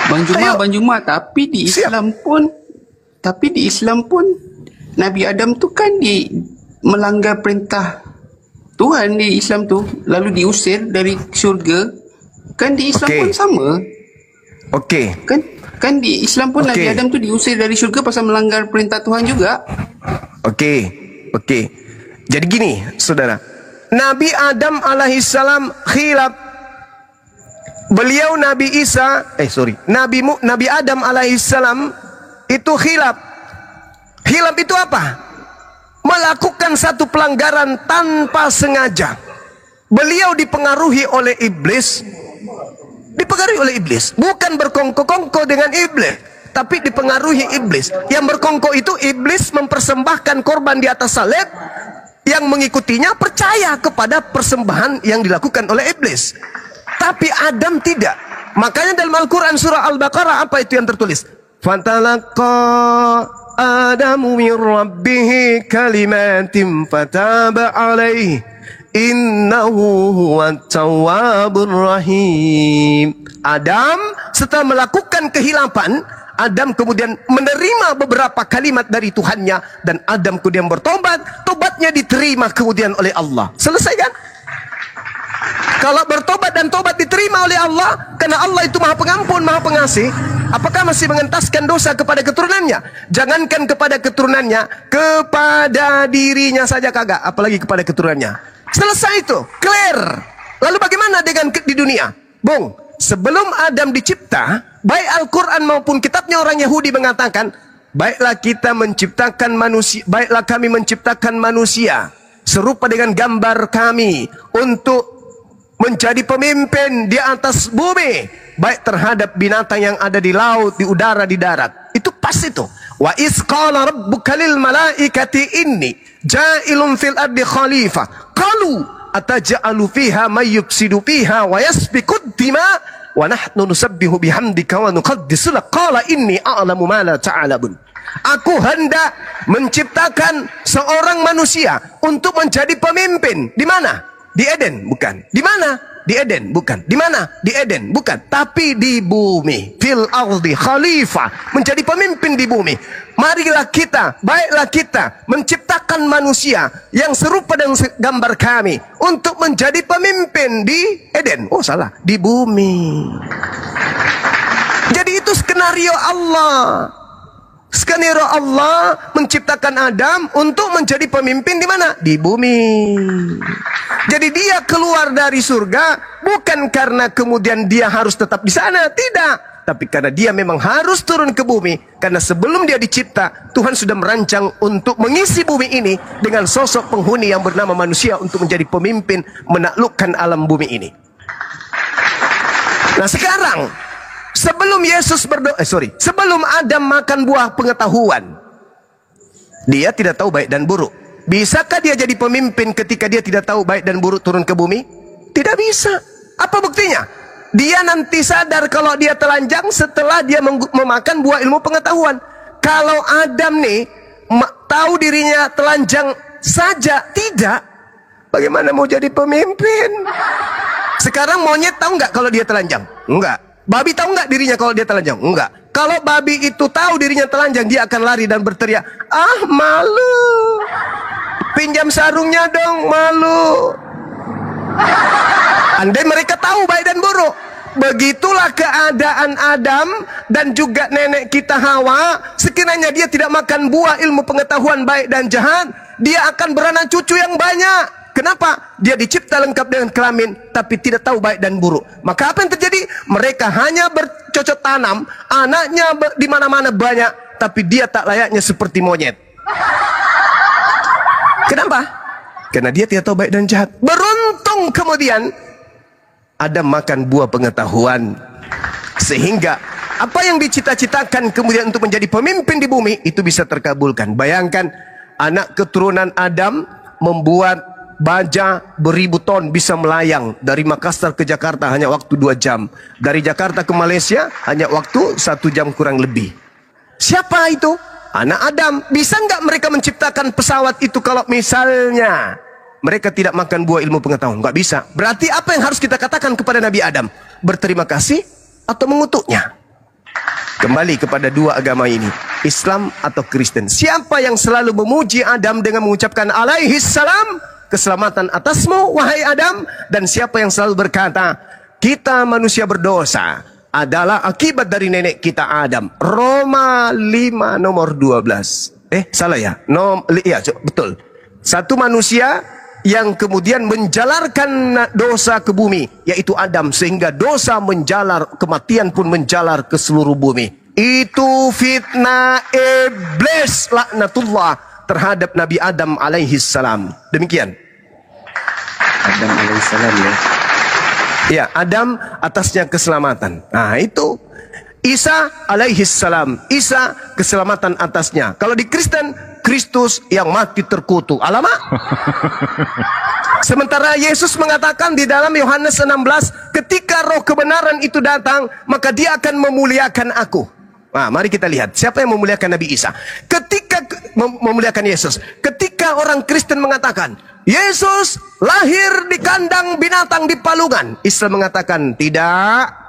Bang Juma, tapi di Islam pun Nabi Adam tu kan melanggar perintah Tuhan di Islam tu, lalu diusir dari syurga. Kan di Islam pun sama. Okey. Kan di Islam pun Nabi Adam tu diusir dari syurga pasal melanggar perintah Tuhan juga. Okey. Jadi gini, saudara. Nabi Adam alaihissalam khilaf. Beliau Nabi Adam alaihissalam itu khilaf. Khilaf itu apa? Melakukan satu pelanggaran tanpa sengaja. Beliau dipengaruhi oleh iblis. Bukan berkongko-kongko dengan iblis, tapi dipengaruhi iblis. Yang berkongko itu iblis mempersembahkan korban di atas salib. Yang mengikutinya percaya kepada persembahan yang dilakukan oleh iblis. Tapi Adam tidak. Makanya dalam Al-Quran surah Al-Baqarah apa itu yang tertulis? Fatalaqa Adamu min rabbihi kalimatin fataba alaihi innahu huwat tawwabur rahim. Adam setelah melakukan kehilapan, Adam kemudian menerima beberapa kalimat dari Tuhannya, dan Adam kemudian bertobat. Tobatnya diterima kemudian oleh Allah. Selesai kan? Kalau bertobat dan tobat diterima oleh Allah, karena Allah itu Maha Pengampun, Maha Pengasih, apakah masih mengentaskan dosa kepada keturunannya? Jangankan kepada keturunannya, kepada dirinya saja kagak, apalagi kepada keturunannya. Selesai itu, clear. Lalu bagaimana dengan di dunia? Bung, sebelum Adam dicipta, baik Al-Quran maupun kitabnya orang Yahudi mengatakan, baiklah kami menciptakan manusia serupa dengan gambar kami untuk menjadi pemimpin di atas bumi, baik terhadap binatang yang ada di laut, di udara, di darat. Itu pasti itu. Wa iz qala rabbuka lil malaikati inni ja'ilun fil ardi khalifah qalu ataj'alu fiha may yufsidu fiha wa yasfiku dima wa nahnu nusabbihu bihamdika wa nuqaddisu lak qala inni a'lamu ma la ta'lamun. Aku hendak menciptakan seorang manusia untuk menjadi pemimpin. Di mana? Di Eden, bukan. Di mana? Di Eden, bukan. Di mana? Di Eden, bukan. Tapi di bumi. Fil ardi khalifah. Menjadi pemimpin di bumi. Marilah kita, baiklah kita menciptakan manusia yang serupa dengan gambar kami untuk menjadi pemimpin di Eden. Oh salah, di bumi. Jadi itu skenario Allah. Skenario Allah menciptakan Adam untuk menjadi pemimpin di mana? Di bumi. Jadi dia keluar dari surga bukan karena kemudian dia harus tetap di sana, tidak. Tapi karena dia memang harus turun ke bumi. Karena sebelum dia dicipta, Tuhan sudah merancang untuk mengisi bumi ini dengan sosok penghuni yang bernama manusia untuk menjadi pemimpin menaklukkan alam bumi ini. Nah sekarang, sebelum Yesus sebelum Adam makan buah pengetahuan, dia tidak tahu baik dan buruk. Bisakah dia jadi pemimpin ketika dia tidak tahu baik dan buruk turun ke bumi? Tidak bisa. Apa buktinya? Dia nanti sadar kalau dia telanjang setelah dia memakan buah ilmu pengetahuan. Kalau Adam nih tahu dirinya telanjang saja, tidak. Bagaimana mau jadi pemimpin? Sekarang monyet tahu nggak kalau dia telanjang? Enggak. Babi tahu nggak dirinya kalau dia telanjang? Enggak. Kalau babi itu tahu dirinya telanjang, dia akan lari dan berteriak, "Ah, malu. Pinjam sarungnya dong, malu." Andai mereka tahu baik dan buruk. Begitulah keadaan Adam dan juga nenek kita Hawa. Sekiranya dia tidak makan buah ilmu pengetahuan baik dan jahat, dia akan beranak cucu yang banyak. Kenapa? Dia dicipta lengkap dengan kelamin, tapi tidak tahu baik dan buruk. Maka apa yang terjadi? Mereka hanya bercocok tanam, anaknya di mana-mana banyak, tapi dia tak layaknya seperti monyet. Kenapa? Karena dia tidak tahu baik dan jahat. Beruntung kemudian Adam makan buah pengetahuan, sehingga apa yang dicita-citakan kemudian untuk menjadi pemimpin di bumi itu bisa terkabulkan. Bayangkan anak keturunan Adam membuat baja beribu ton bisa melayang dari Makassar ke Jakarta hanya waktu 2 jam. Dari Jakarta ke Malaysia hanya waktu 1 jam kurang lebih. Siapa itu? Anak Adam. Bisa nggak mereka menciptakan pesawat itu kalau misalnya mereka tidak makan buah ilmu pengetahuan? Nggak bisa. Berarti apa yang harus kita katakan kepada Nabi Adam? Berterima kasih atau mengutuknya? Kembali kepada dua agama ini, Islam atau Kristen. Siapa yang selalu memuji Adam dengan mengucapkan alaihi salam, keselamatan atasmu wahai Adam? Dan siapa yang selalu berkata, kita manusia berdosa adalah akibat dari nenek kita Adam? Roma 5 nomor 12. Salah ya? Iya, betul. Satu manusia yang kemudian menjalarkan dosa ke bumi, yaitu Adam, sehingga dosa menjalar, kematian pun menjalar ke seluruh bumi. Itu fitnah iblis laknatullah terhadap Nabi Adam alaihi salam. Demikian. Adam alaihi salam ya. Ya, Adam atasnya keselamatan. Nah, itu Isa alaihi salam. Isa keselamatan atasnya. Kalau di Kristen, Kristus yang mati terkutuk. Alamak. Sementara Yesus mengatakan di dalam Yohanes 16, ketika roh kebenaran itu datang, maka dia akan memuliakan aku. Nah, mari kita lihat siapa yang memuliakan Nabi Isa. Ketika memuliakan Yesus, ketika orang Kristen mengatakan Yesus lahir di kandang binatang di palungan, Islam mengatakan tidak.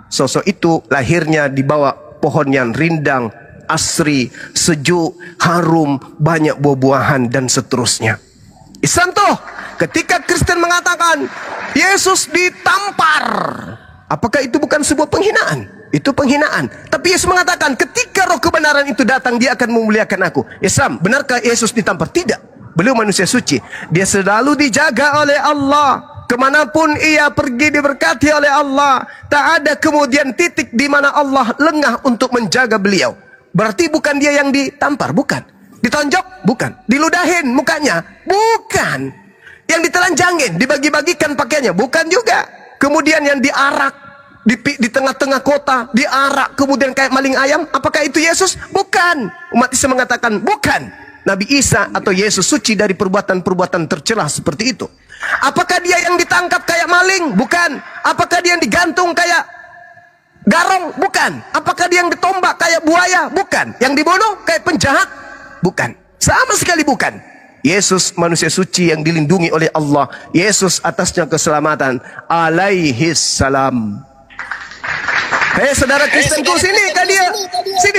Sosok itu lahirnya di bawah pohon yang rindang, asri, sejuk, harum, banyak buah-buahan dan seterusnya. Islam tuh ketika Kristen mengatakan Yesus ditampar, apakah itu bukan sebuah penghinaan? Itu penghinaan. Tapi Yesus mengatakan ketika roh kebenaran itu datang, dia akan memuliakan aku. Islam, benarkah Yesus ditampar? Tidak. Beliau manusia suci. Dia selalu dijaga oleh Allah. Kemanapun ia pergi diberkati oleh Allah. Tak ada kemudian titik di mana Allah lengah untuk menjaga beliau. Berarti bukan dia yang ditampar, bukan. Ditonjok, bukan. Diludahin mukanya, bukan. Yang ditelanjangin, dibagi-bagikan pakaiannya, bukan juga. Kemudian yang diarak di tengah-tengah kota, diarak kemudian kayak maling ayam, apakah itu Yesus? Bukan. Umat Islam mengatakan bukan. Nabi Isa atau Yesus suci dari perbuatan-perbuatan tercela seperti itu. Apakah dia yang ditangkap kayak maling? Bukan. Apakah dia yang digantung kayak garong? Bukan. Apakah dia yang ditombak kayak buaya? Bukan. Yang dibunuh kayak penjahat? Bukan. Sama sekali bukan. Yesus manusia suci yang dilindungi oleh Allah. Yesus atasnya keselamatan alaihi salam. Hei saudara Kristenku, sini kalian.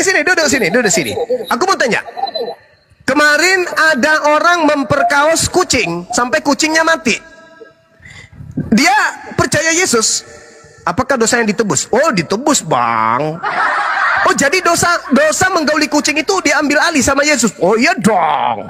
Sini, duduk sini. Aku mau tanya. Kemarin ada orang memperkaos kucing sampai kucingnya mati. Dia percaya Yesus. Apakah dosanya ditebus? Oh, ditebus, Bang. Oh, jadi dosa menggauli kucing itu diambil alih sama Yesus. Oh iya dong.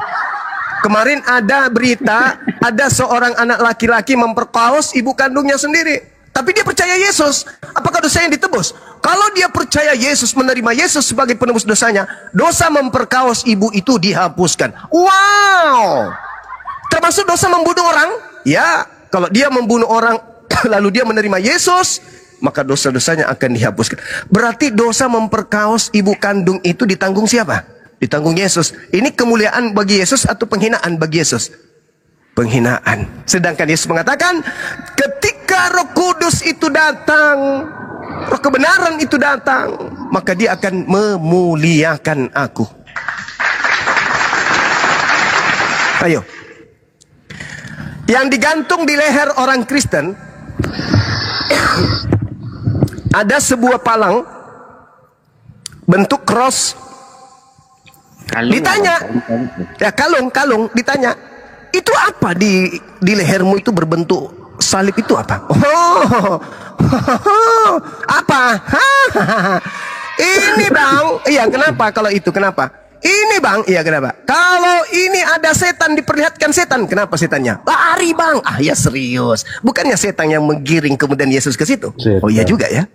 Kemarin ada berita, ada seorang anak laki-laki memperkaos ibu kandungnya sendiri. Tapi dia percaya Yesus. Apakah dosanya ditebus? Kalau dia percaya Yesus, menerima Yesus sebagai penebus dosanya, dosa memperkaos ibu itu dihapuskan. Wow. Termasuk dosa membunuh orang? Ya, kalau dia membunuh orang lalu dia menerima Yesus, maka dosa-dosanya akan dihapuskan. Berarti dosa memperkaos ibu kandung itu ditanggung siapa? Ditanggung Yesus. Ini kemuliaan bagi Yesus atau penghinaan bagi Yesus? Penghinaan. Sedangkan Yesus mengatakan, ketika Roh Kudus itu datang, Roh kebenaran itu datang, maka dia akan memuliakan aku. Ayo. Yang digantung di leher orang Kristen, ada sebuah palang bentuk cross. Ditanya, ya kalung, ditanya, itu apa di lehermu itu berbentuk salib itu apa? Oh, apa? Ini bang, iya kenapa kalau itu kenapa? Ini bang, iya kenapa? Kalau ini ada setan diperlihatkan setan, kenapa setannya? Lari bang, ah ya serius, bukannya setan yang menggiring kemudian Yesus ke situ? Oh iya juga ya.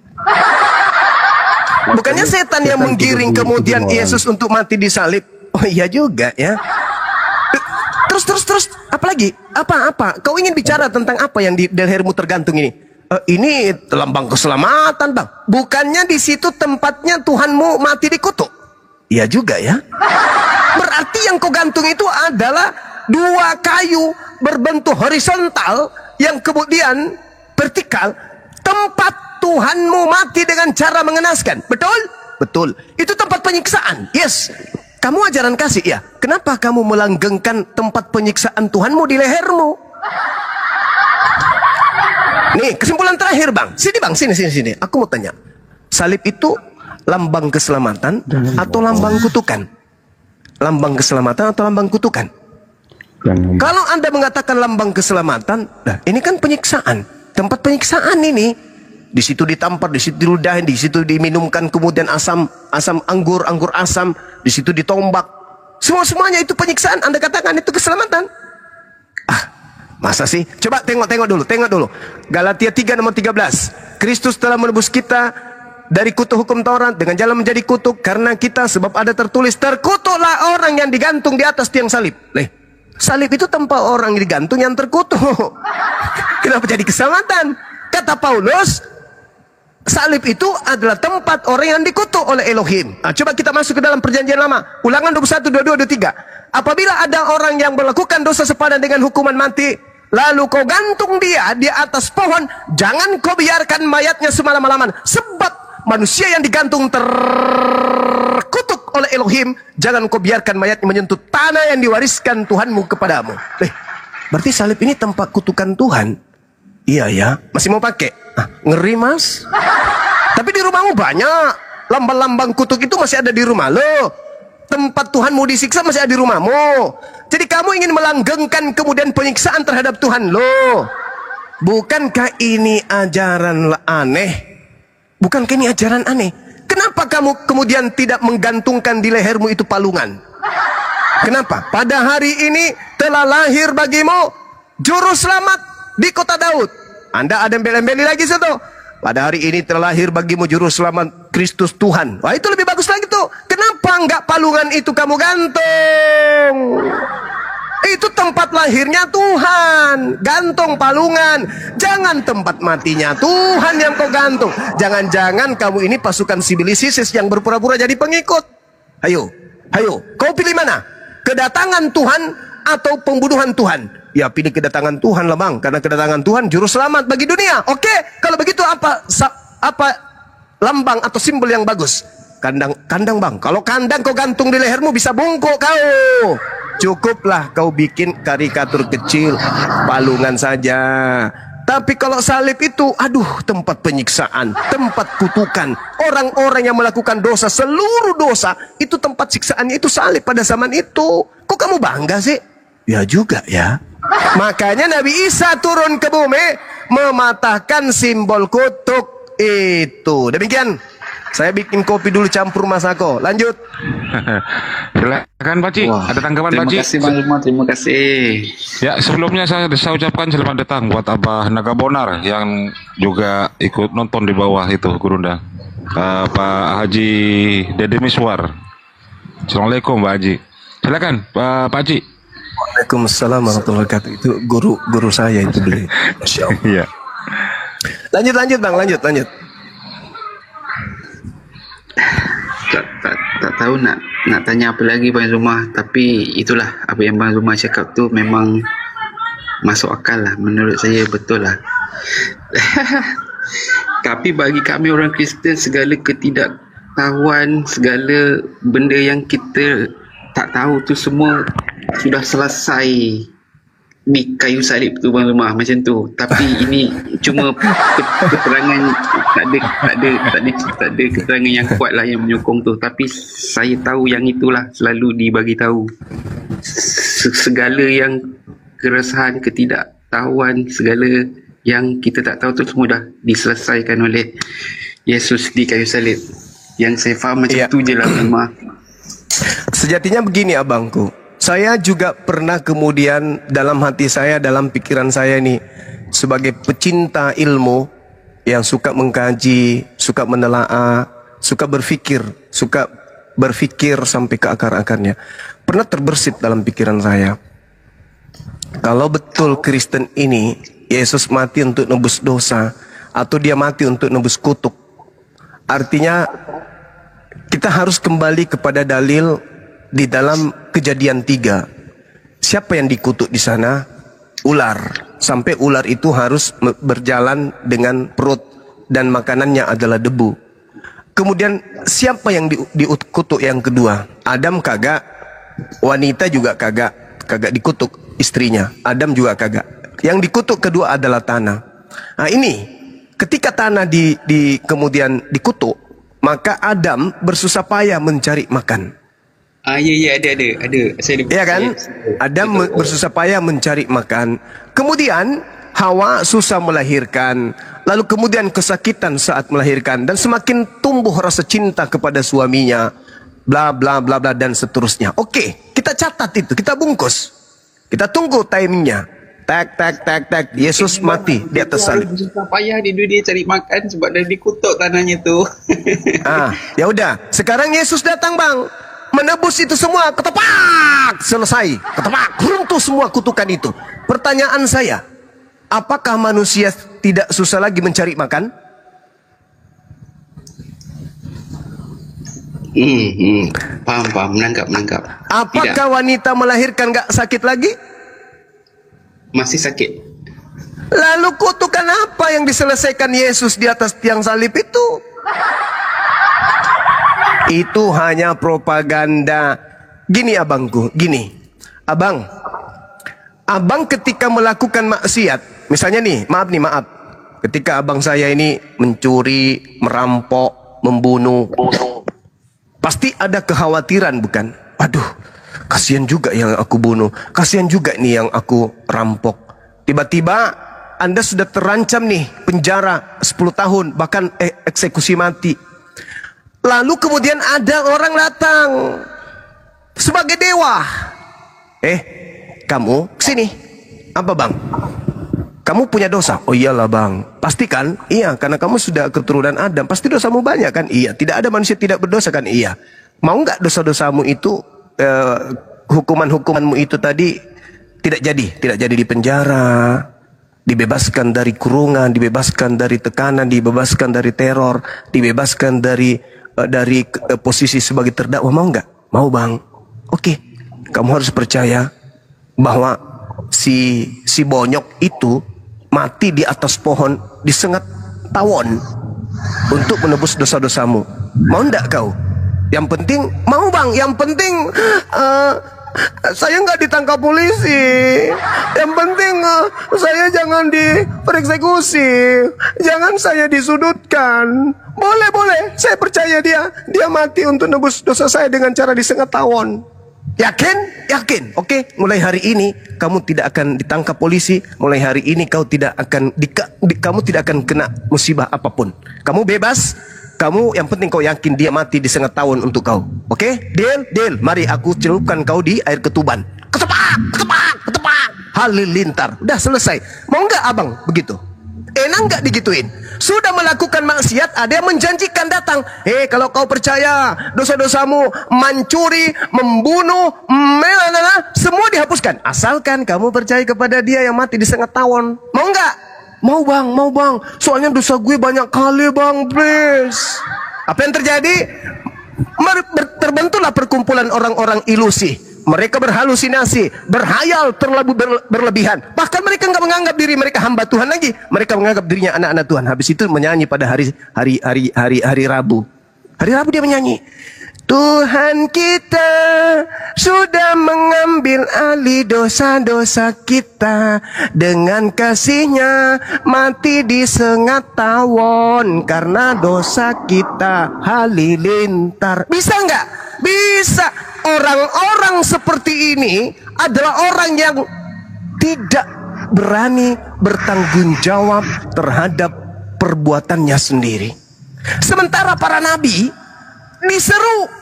Bukannya setan yang menggiring kemudian Yesus untuk mati di salib? Oh iya juga ya. Terus apalagi? Apa? Kau ingin bicara tentang apa yang di lehermu tergantung ini? Ini lambang keselamatan bang. Bukannya di situ tempatnya Tuhanmu mati dikutuk? Iya juga ya. Berarti yang kau gantung itu adalah dua kayu berbentuk horizontal yang kemudian vertikal, tempat Tuhanmu mati dengan cara mengenaskan. Betul? Betul. Itu tempat penyiksaan. Yes. Kamu ajaran kasih ya. Kenapa kamu melanggengkan tempat penyiksaan Tuhanmu di lehermu? Nih, kesimpulan terakhir bang. Sini bang, sini. Aku mau tanya. Salib itu lambang keselamatan atau lambang kutukan? Lambang keselamatan atau lambang kutukan? Kalau Anda mengatakan lambang keselamatan, nah ini kan penyiksaan. Tempat penyiksaan ini. Di situ ditampar, di situ diludahin, di situ diminumkan kemudian asam anggur asam, di situ ditombak. Semuanya itu penyiksaan. Anda katakan itu keselamatan? Ah, masa sih? Coba tengok dulu. Galatia 3 nomor 13. Kristus telah menebus kita dari kutuk hukum Taurat dengan jalan menjadi kutuk karena kita, sebab ada tertulis, terkutuklah orang yang digantung di atas tiang salib. Salib itu tempat orang yang digantung yang terkutuk. Kenapa jadi keselamatan? Kata Paulus, salib itu adalah tempat orang yang dikutuk oleh Elohim. Nah, coba kita masuk ke dalam perjanjian lama. Ulangan 21, 22, 23. Apabila ada orang yang melakukan dosa sepadan dengan hukuman mati, lalu kau gantung dia di atas pohon, jangan kau biarkan mayatnya semalam-malaman. Sebab manusia yang digantung terkutuk oleh Elohim, jangan kau biarkan mayatnya menyentuh tanah yang diwariskan Tuhanmu kepadamu. Berarti salib ini tempat kutukan Tuhan. Iya ya, masih mau pakai? Ngeri mas. Tapi di rumahmu banyak lambang-lambang kutuk itu masih ada di rumah lo. Tempat Tuhanmu disiksa masih ada di rumahmu. Jadi kamu ingin melanggengkan kemudian penyiksaan terhadap Tuhan lo. Bukankah ini ajaran aneh? Bukankah ini ajaran aneh? Kenapa kamu kemudian tidak menggantungkan di lehermu itu palungan? Kenapa? Pada hari ini telah lahir bagimu juru selamat di kota Daud. Anda ada embel-embeli lagi situ. Pada hari ini terlahir bagimu juru selamat Kristus Tuhan. Wah, itu lebih bagus lagi tuh. Kenapa enggak palungan itu kamu gantung? Itu tempat lahirnya Tuhan. Gantung palungan. Jangan tempat matinya Tuhan yang kau gantung. Jangan-jangan kamu ini pasukan sibilisis yang berpura-pura jadi pengikut. Ayo. Kau pilih mana? Kedatangan Tuhan atau pembunuhan Tuhan? Ya pilih kedatangan Tuhan lah bang. Karena kedatangan Tuhan juru selamat bagi dunia. Oke, kalau begitu apa lambang atau simbol yang bagus? Kandang bang. Kalau kandang kau gantung di lehermu bisa bungkuk kau. Cukuplah kau bikin karikatur kecil, palungan saja. Tapi kalau salib itu, aduh, tempat penyiksaan, tempat kutukan. Orang-orang yang melakukan dosa, seluruh dosa, itu tempat siksaannya itu salib pada zaman itu. Kok kamu bangga sih? Ya juga ya. Makanya Nabi Isa turun ke bumi mematahkan simbol kutuk itu. Demikian Saya bikin kopi dulu campur Masako. Lanjut. Silakan Pak Cik, ada tanggapan Pak Terima Cik? kasih Bang Zuma, terima kasih. Ya, sebelumnya saya ucapkan selamat datang buat Abah Nagabonar yang juga ikut nonton di bawah itu, Gurunda. Pak Haji Dede Miswar. Assalamualaikum Pak Haji. Silakan Pak Haji. Waalaikumsalam warahmatullahi wabarakatuh. Itu guru saya itu beli. Masya Allah. Iya. Lanjut Bang, lanjut. Tak tahu nak tanya apa lagi Bang Zuma, tapi itulah apa yang Bang Zuma cakap tu memang masuk akal lah, menurut saya betul lah. Tapi bagi kami orang Kristian, segala ketidaktahuan, segala benda yang kita tak tahu tu semua sudah selesai di kayu salib tu Bang Zuma, macam tu. Tapi ini cuma keterangan, tak ada keterangan yang kuat lah yang menyokong tu. Tapi saya tahu yang itulah selalu dibagi tahu. Segala yang keresahan, ketidaktahuan, segala yang kita tak tahu tu semua dah diselesaikan oleh Yesus di kayu salib. Yang saya faham macam tu je lah Bang Zuma. Sejatinya begini abangku, saya juga pernah kemudian dalam hati saya, dalam pikiran saya nih, sebagai pecinta ilmu yang suka mengkaji, suka menelaah, suka berpikir sampai ke akar-akarnya, pernah terbersit dalam pikiran saya, kalau betul Kristen ini Yesus mati untuk nebus dosa, atau dia mati untuk nebus kutuk, artinya kita harus kembali kepada dalil di dalam Kejadian 3. Siapa yang dikutuk di sana? Ular. Sampai ular itu harus berjalan dengan perut dan makanannya adalah debu. Kemudian siapa yang dikutuk yang kedua? Adam kagak, wanita juga kagak dikutuk istrinya. Adam juga kagak. Yang dikutuk kedua adalah tanah. Nah ini, ketika tanah kemudian dikutuk, maka Adam bersusah payah mencari makan. Ya, ada. Iya kan? Adam bersusah payah mencari makan. Kemudian Hawa susah melahirkan. Lalu kemudian kesakitan saat melahirkan. Dan semakin tumbuh rasa cinta kepada suaminya. Bla bla bla bla dan seterusnya. Oke, kita catat itu, kita bungkus. Kita tunggu timingnya. Tak. Yesus mati di atas salib. Susah payah di dunia cari makan sebab dah dikutuk tanahnya tu. Ya udah. Sekarang Yesus datang bang, menebus itu semua, ketepak, selesai, ketepak, runtuh semua kutukan itu. Pertanyaan saya, apakah manusia tidak susah lagi mencari makan? Paham, menangkap. Apakah tidak. Wanita melahirkan gak sakit lagi? Masih sakit. Lalu kutukan apa yang diselesaikan Yesus di atas tiang salib itu? Itu hanya propaganda. Gini abangku, gini. Abang ketika melakukan maksiat, misalnya nih, maaf. Ketika abang saya ini mencuri, merampok, membunuh, pasti ada kekhawatiran bukan? Aduh, kasihan juga yang aku bunuh, kasihan juga nih yang aku rampok. Tiba-tiba Anda sudah terancam nih penjara 10 tahun, bahkan eksekusi mati. Lalu kemudian ada orang datang sebagai dewa. Kamu kesini. Apa bang? Kamu punya dosa? Oh iyalah bang. Pastikan? Iya, karena kamu sudah keturunan Adam. Pasti dosamu banyak kan? Iya. Tidak ada manusia tidak berdosa kan? Iya. Mau nggak dosa-dosamu itu, hukuman-hukumanmu itu tadi tidak jadi di penjara, dibebaskan dari kurungan, dibebaskan dari tekanan, dibebaskan dari teror, dibebaskan dari posisi sebagai terdakwa. Mau nggak? Mau bang. Oke, kamu harus percaya bahwa si bonyok itu mati di atas pohon disengat tawon untuk menebus dosa-dosamu. Mau nggak kau? Yang penting mau bang. Yang penting saya nggak ditangkap polisi. Yang penting saya jangan dipersekusi, jangan saya disudutkan. Boleh, saya percaya dia mati untuk nebus dosa saya dengan cara disengat tawon. Yakin? Oke, mulai hari ini kamu tidak akan ditangkap polisi. Mulai hari ini kamu tidak akan kena musibah apapun. Kamu bebas Kamu yang penting kau yakin dia mati di setengah tahun untuk kau. Oke? Deal? Deal. Mari aku celupkan kau di air ketuban. Ketepak, ketepak, ketepak. Halilintar. Udah selesai. Mau nggak abang begitu? Enak nggak digituin? Sudah melakukan maksiat, ada yang menjanjikan datang. Kalau kau percaya dosa-dosamu, mencuri, membunuh, semua dihapuskan. Asalkan kamu percaya kepada dia yang mati di setengah tahun. Mau nggak? Mau bang, mau bang. Soalnya dosa gue banyak kali bang, please. Apa yang terjadi? Terbentuklah perkumpulan orang-orang ilusi. Mereka berhalusinasi, berhayal terlalu berlebihan. Bahkan mereka nggak menganggap diri mereka hamba Tuhan lagi. Mereka menganggap dirinya anak-anak Tuhan. Habis itu menyanyi pada hari Rabu. Hari Rabu dia menyanyi. Tuhan kita sudah mengambil alih dosa-dosa kita. Dengan kasih-Nya mati di setengah tahun karena dosa kita. Halilintar. Bisa nggak? Bisa. Orang-orang seperti ini adalah orang yang tidak berani bertanggung jawab terhadap perbuatannya sendiri. Sementara para nabi diseru.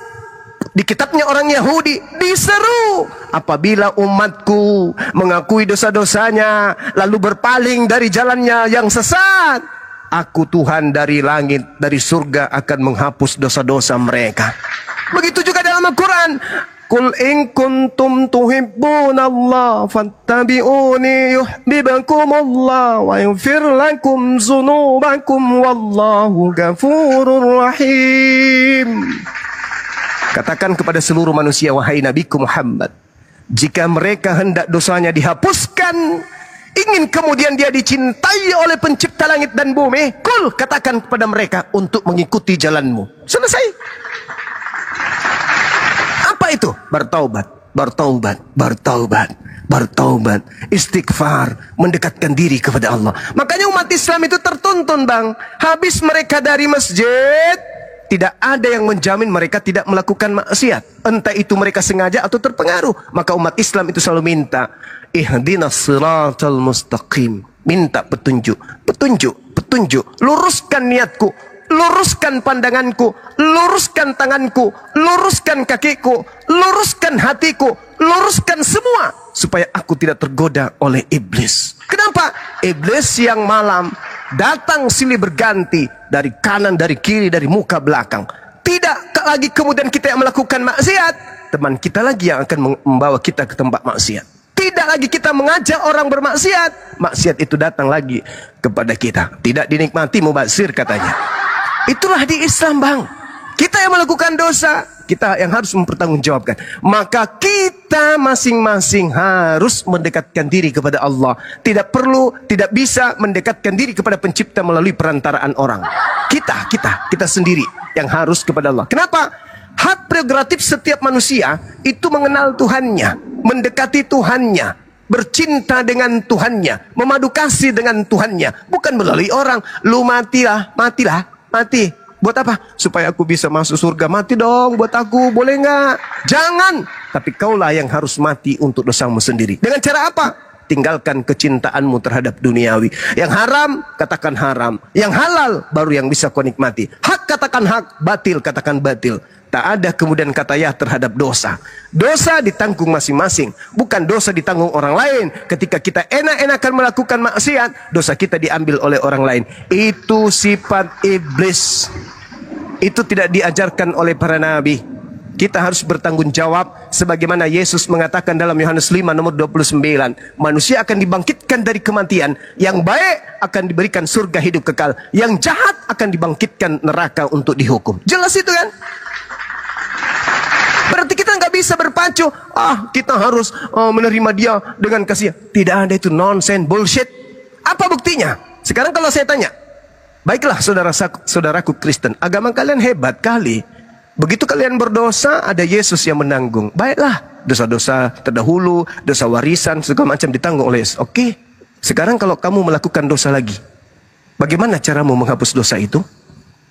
Di kitabnya orang Yahudi diseru, apabila umatku mengakui dosa-dosanya lalu berpaling dari jalannya yang sesat, aku Tuhan dari langit, dari surga akan menghapus dosa-dosa mereka. Begitu juga dalam Al-Quran. Qul in kuntum tuhibbunallaha fattabi'uni yuhibbukumullah wa yaghfir lakum dzunubakum wallahu ghafurur rahim. Katakan kepada seluruh manusia, wahai Nabiku Muhammad, jika mereka hendak dosanya dihapuskan, ingin kemudian dia dicintai oleh pencipta langit dan bumi, kul, katakan kepada mereka untuk mengikuti jalanmu. Selesai. Apa itu? Bertaubat, bertaubat, bertaubat, bertaubat, istighfar, mendekatkan diri kepada Allah. Makanya umat Islam itu tertuntun bang. Habis mereka dari masjid, tidak ada yang menjamin mereka tidak melakukan maksiat. Entah itu mereka sengaja atau terpengaruh. Maka umat Islam itu selalu minta, ihdinas siratal mustaqim. Minta petunjuk, petunjuk, petunjuk. Luruskan niatku, luruskan pandanganku, luruskan tanganku, luruskan kakiku, luruskan hatiku, luruskan semua supaya aku tidak tergoda oleh iblis. Kenapa? Iblis yang malam datang silih berganti dari kanan, dari kiri, dari muka belakang. Tidak lagi kemudian kita yang melakukan maksiat, teman kita lagi yang akan membawa kita ke tempat maksiat. Tidak lagi kita mengajak orang bermaksiat, maksiat itu datang lagi kepada kita. Tidak dinikmati mubazir katanya. Itulah di Islam bang. Kita yang melakukan dosa, kita yang harus mempertanggungjawabkan. Maka kita masing-masing harus mendekatkan diri kepada Allah. Tidak perlu, tidak bisa mendekatkan diri kepada pencipta melalui perantaraan orang. Kita sendiri yang harus kepada Allah. Kenapa? Hak prerogatif setiap manusia itu mengenal Tuhannya, mendekati Tuhannya, bercinta dengan Tuhannya, memadu kasih dengan Tuhannya. Bukan melalui orang. Lu matilah, mati. Buat apa? Supaya aku bisa masuk surga. Mati dong buat aku, boleh nggak? Jangan. Tapi kaulah yang harus mati untuk dosamu sendiri. Dengan cara apa? Tinggalkan kecintaanmu terhadap duniawi. Yang haram, katakan haram. Yang halal, baru yang bisa kau nikmati. Hak, katakan hak. Batil, katakan batil. Tak ada kemudian kata ya terhadap dosa. Dosa ditanggung masing-masing. Bukan dosa ditanggung orang lain. Ketika kita enak-enakan melakukan maksiat, dosa kita diambil oleh orang lain. Itu sifat iblis. Itu tidak diajarkan oleh para nabi. Kita harus bertanggung jawab. Sebagaimana Yesus mengatakan dalam Yohanes 5 nomor 29. Manusia akan dibangkitkan dari kematian. Yang baik akan diberikan surga hidup kekal. Yang jahat akan dibangkitkan neraka untuk dihukum. Jelas itu kan? Berarti kita nggak bisa berpacu. Kita harus menerima dia dengan kasih. Tidak ada itu, nonsense, bullshit. Apa buktinya? Sekarang kalau saya tanya, baiklah saudaraku Kristen, agama kalian hebat kali. Begitu kalian berdosa, ada Yesus yang menanggung. Baiklah, dosa-dosa terdahulu, dosa warisan, segala macam ditanggung oleh Yesus. Oke, sekarang kalau kamu melakukan dosa lagi, bagaimana caramu menghapus dosa itu?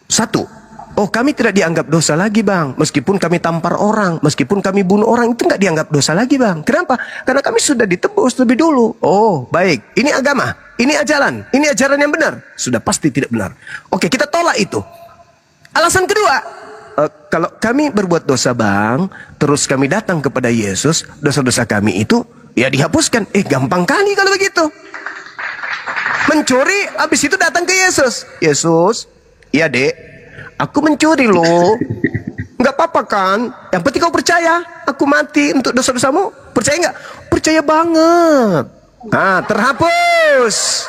Satu, kami tidak dianggap dosa lagi bang. Meskipun kami tampar orang, meskipun kami bunuh orang, itu nggak dianggap dosa lagi bang. Kenapa? Karena kami sudah ditebus lebih dulu. Oh baik, ini agama, ini ajaran yang benar. Sudah pasti tidak benar. Oke, kita tolak itu. Alasan kedua, kalau kami berbuat dosa bang, terus kami datang kepada Yesus, dosa-dosa kami itu ya dihapuskan. Gampang kali kalau begitu. Mencuri, habis itu datang ke Yesus. Yesus, ya dek, aku mencuri loh. Nggak apa-apa kan? Yang penting kau percaya, aku mati untuk dosa-dosamu. Percaya nggak? Percaya banget. Nah, terhapus.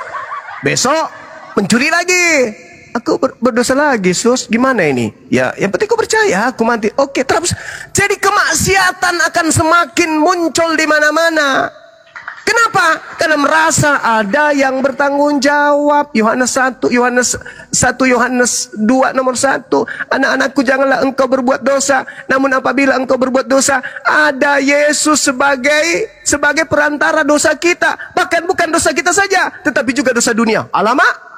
Besok mencuri lagi. Aku berdosa lagi, Sus. Gimana ini? Ya, yang penting kau percaya, aku mati. Oke, terhapus. Jadi kemaksiatan akan semakin muncul di mana-mana. Kenapa? Karena merasa ada yang bertanggung jawab. Yohanes 1 Yohanes 2 nomor 1. Anak-anakku, janganlah engkau berbuat dosa. Namun apabila engkau berbuat dosa, ada Yesus sebagai perantara dosa kita. Bahkan bukan dosa kita saja, tetapi juga dosa dunia. Alamak.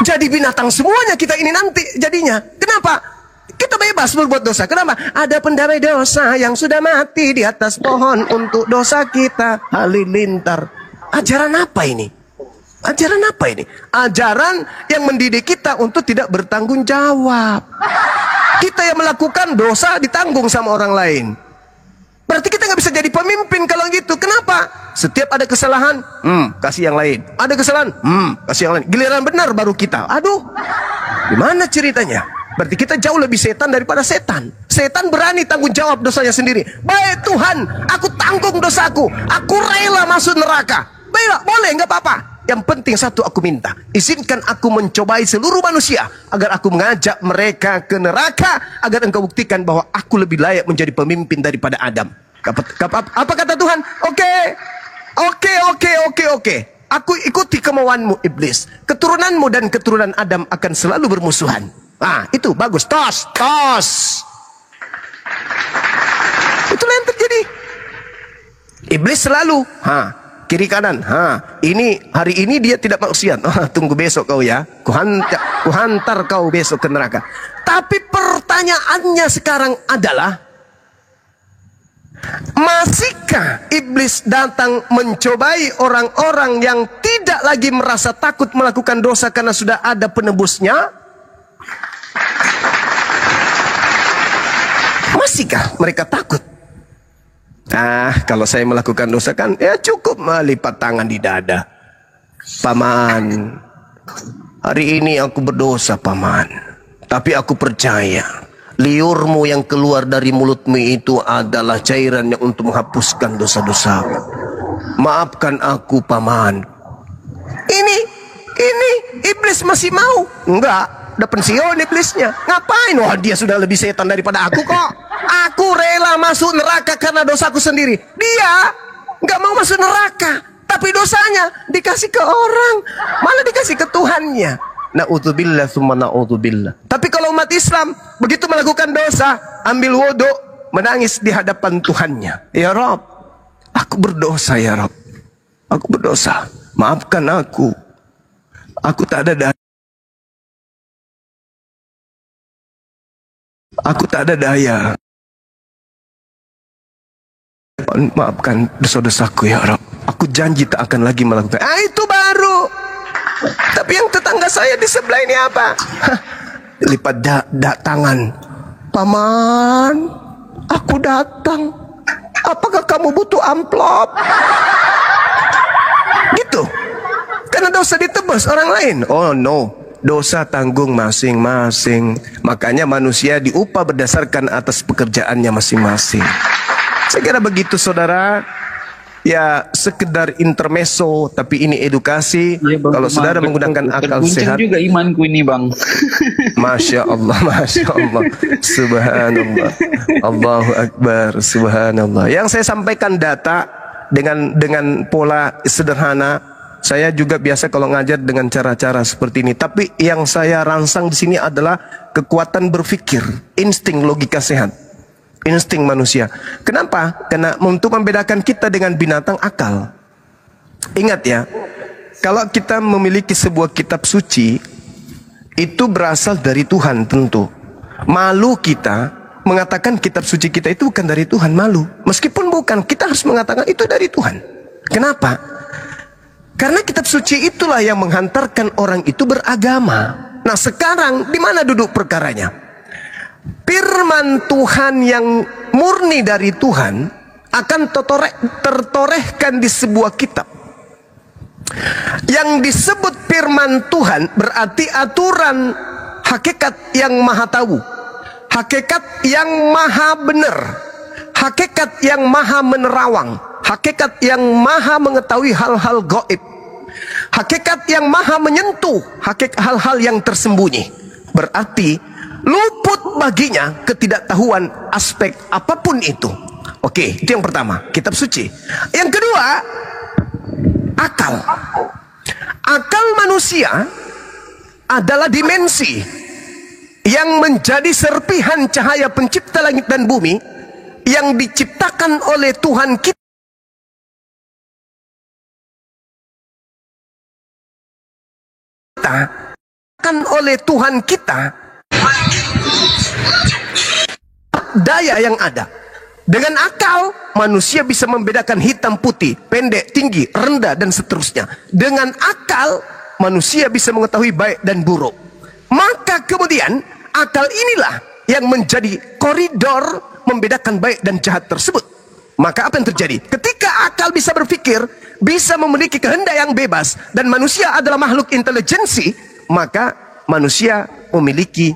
Jadi binatang semuanya kita ini nanti jadinya. Kenapa? Kita bebas berbuat dosa. Kenapa? Ada pendamai dosa yang sudah mati di atas pohon untuk dosa kita. Halilintar. Ajaran apa ini? Ajaran apa ini? Ajaran yang mendidik kita untuk tidak bertanggung jawab. Kita yang melakukan dosa ditanggung sama orang lain. Berarti kita nggak bisa jadi pemimpin kalau gitu. Kenapa? Setiap ada kesalahan, kasih yang lain. Ada kesalahan, kasih yang lain. Giliran benar baru kita. Aduh, gimana ceritanya? Berarti kita jauh lebih setan daripada setan. Setan berani tanggung jawab dosanya sendiri. Baik Tuhan, aku tanggung dosaku. Aku rela masuk neraka. Baiklah, boleh, nggak apa-apa. Yang penting satu aku minta, izinkan aku mencobai seluruh manusia agar aku mengajak mereka ke neraka, agar engkau buktikan bahwa aku lebih layak menjadi pemimpin daripada Adam. Apa kata Tuhan? Oke. Aku ikuti kemauanmu iblis. Keturunanmu dan keturunan Adam akan selalu bermusuhan. Itu bagus. Tos. Itulah yang terjadi. Iblis selalu kiri kanan. Hari ini dia tidak maksiat. Tunggu besok kau ya. Kuhantar kau besok ke neraka. Tapi pertanyaannya sekarang adalah, masihkah iblis datang mencobai orang-orang yang tidak lagi merasa takut melakukan dosa karena sudah ada penebusnya? Masihkah mereka takut? Kalau saya melakukan dosa kan ya cukup melipat tangan di dada. Paman, hari ini aku berdosa paman, tapi aku percaya liurmu yang keluar dari mulutmu itu adalah cairan yang untuk menghapuskan dosa-dosaku. Maafkan aku paman. Ini iblis masih mau? Enggak, udah pensiun iblisnya. Ngapain? Wah, dia sudah lebih setan daripada aku kok. Aku rela masuk neraka karena dosaku sendiri. Dia nggak mau masuk neraka, tapi dosanya dikasih ke orang, malah dikasih ke Tuhannya. Na'udzubillah summa na'udzubillah. Tapi kalau umat Islam begitu melakukan dosa, ambil wudhu, menangis di hadapan Tuhannya. Ya Rabb, aku berdosa ya Rabb. Aku berdosa. Maafkan aku. Aku tak ada daya. Aku tak ada daya. Maafkan dosa-dosaku ya Rabb. Aku janji tak akan lagi melakukan. Itu baru. Tapi yang tetangga saya di sebelah ini apa? Lipat tangan. Paman, aku datang. Apakah kamu butuh amplop? Gitu. Karena dosa ditebus orang lain. Oh no, dosa tanggung masing-masing. Makanya manusia diupah berdasarkan atas pekerjaannya masing-masing. Saya kira begitu saudara. Ya sekedar intermezzo, tapi ini edukasi. Ya, bang, kalau saudara menggunakan akal sehat. Juga imanku ini bang. Masya Allah, Masya Allah, Subhanallah, Allahu Akbar, Subhanallah. Yang saya sampaikan data dengan pola sederhana. Saya juga biasa kalau ngajar dengan cara-cara seperti ini. Tapi yang saya rangsang di sini adalah kekuatan berpikir, insting logika sehat. Insting manusia. Kenapa? Karena untuk membedakan kita dengan binatang, akal. Ingat ya, kalau kita memiliki sebuah kitab suci, itu berasal dari Tuhan tentu. Malu kita mengatakan kitab suci kita itu bukan dari Tuhan, malu. Meskipun bukan, kita harus mengatakan itu dari Tuhan. Kenapa? Karena kitab suci itulah yang menghantarkan orang itu beragama. Nah sekarang di mana duduk perkaranya? Firman Tuhan yang murni dari Tuhan akan tertorehkan di sebuah kitab. Yang disebut firman Tuhan berarti aturan hakikat yang maha tahu, hakikat yang maha benar, hakikat yang maha menerawang, hakikat yang maha mengetahui hal-hal gaib, hakikat yang maha menyentuh hakikat hal-hal yang tersembunyi. Berarti luput baginya ketidaktahuan aspek apapun itu. Oke, itu yang pertama, kitab suci. Yang kedua, akal. Akal manusia adalah dimensi yang menjadi serpihan cahaya pencipta langit dan bumi yang diciptakan oleh Tuhan kita daya yang ada. Dengan akal manusia bisa membedakan hitam putih, pendek, tinggi, rendah dan seterusnya. Dengan akal manusia bisa mengetahui baik dan buruk. Maka kemudian akal inilah yang menjadi koridor membedakan baik dan jahat tersebut. Maka apa yang terjadi? Ketika akal bisa berpikir, bisa memiliki kehendak yang bebas, dan manusia adalah makhluk intelijensi, maka manusia memiliki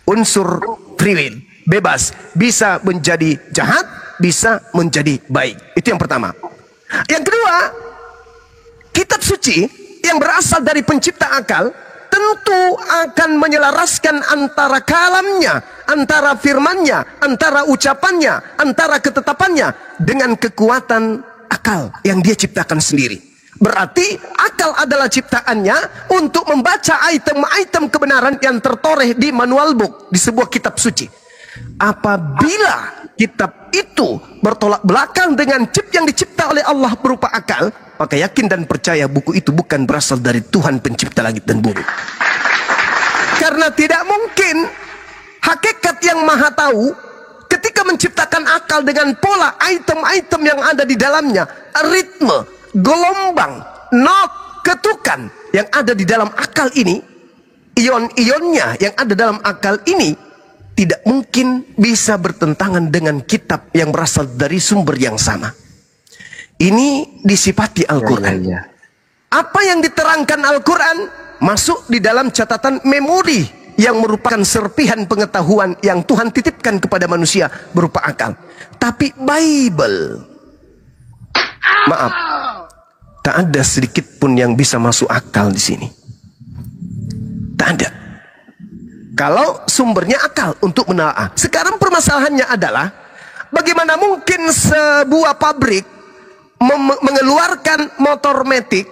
unsur free will, bebas, bisa menjadi jahat, bisa menjadi baik. Itu yang pertama. Yang kedua, kitab suci yang berasal dari pencipta akal tentu akan menyelaraskan antara kalamnya, antara firmannya, antara ucapannya, antara ketetapannya dengan kekuatan akal yang dia ciptakan sendiri. Berarti akal adalah ciptaannya untuk membaca item-item kebenaran yang tertoreh di manual book, di sebuah kitab suci. Apabila kitab itu bertolak belakang dengan chip yang dicipta oleh Allah berupa akal, maka yakin dan percaya buku itu bukan berasal dari Tuhan pencipta langit dan bumi. Karena tidak mungkin hakikat yang maha tahu ketika menciptakan akal dengan pola item-item yang ada di dalamnya, ritme, gelombang, not, ketukan yang ada di dalam akal ini, ion-ionnya yang ada dalam akal ini tidak mungkin bisa bertentangan dengan kitab yang berasal dari sumber yang sama. Ini disifati Al-Quran. Apa yang diterangkan Al-Quran masuk di dalam catatan memori yang merupakan serpihan pengetahuan yang Tuhan titipkan kepada manusia berupa akal. Tapi Bible, maaf, tak ada sedikit pun yang bisa masuk akal di sini. Tak ada. Kalau sumbernya akal untuk menelaah. Sekarang permasalahannya adalah bagaimana mungkin sebuah pabrik mengeluarkan motor metik,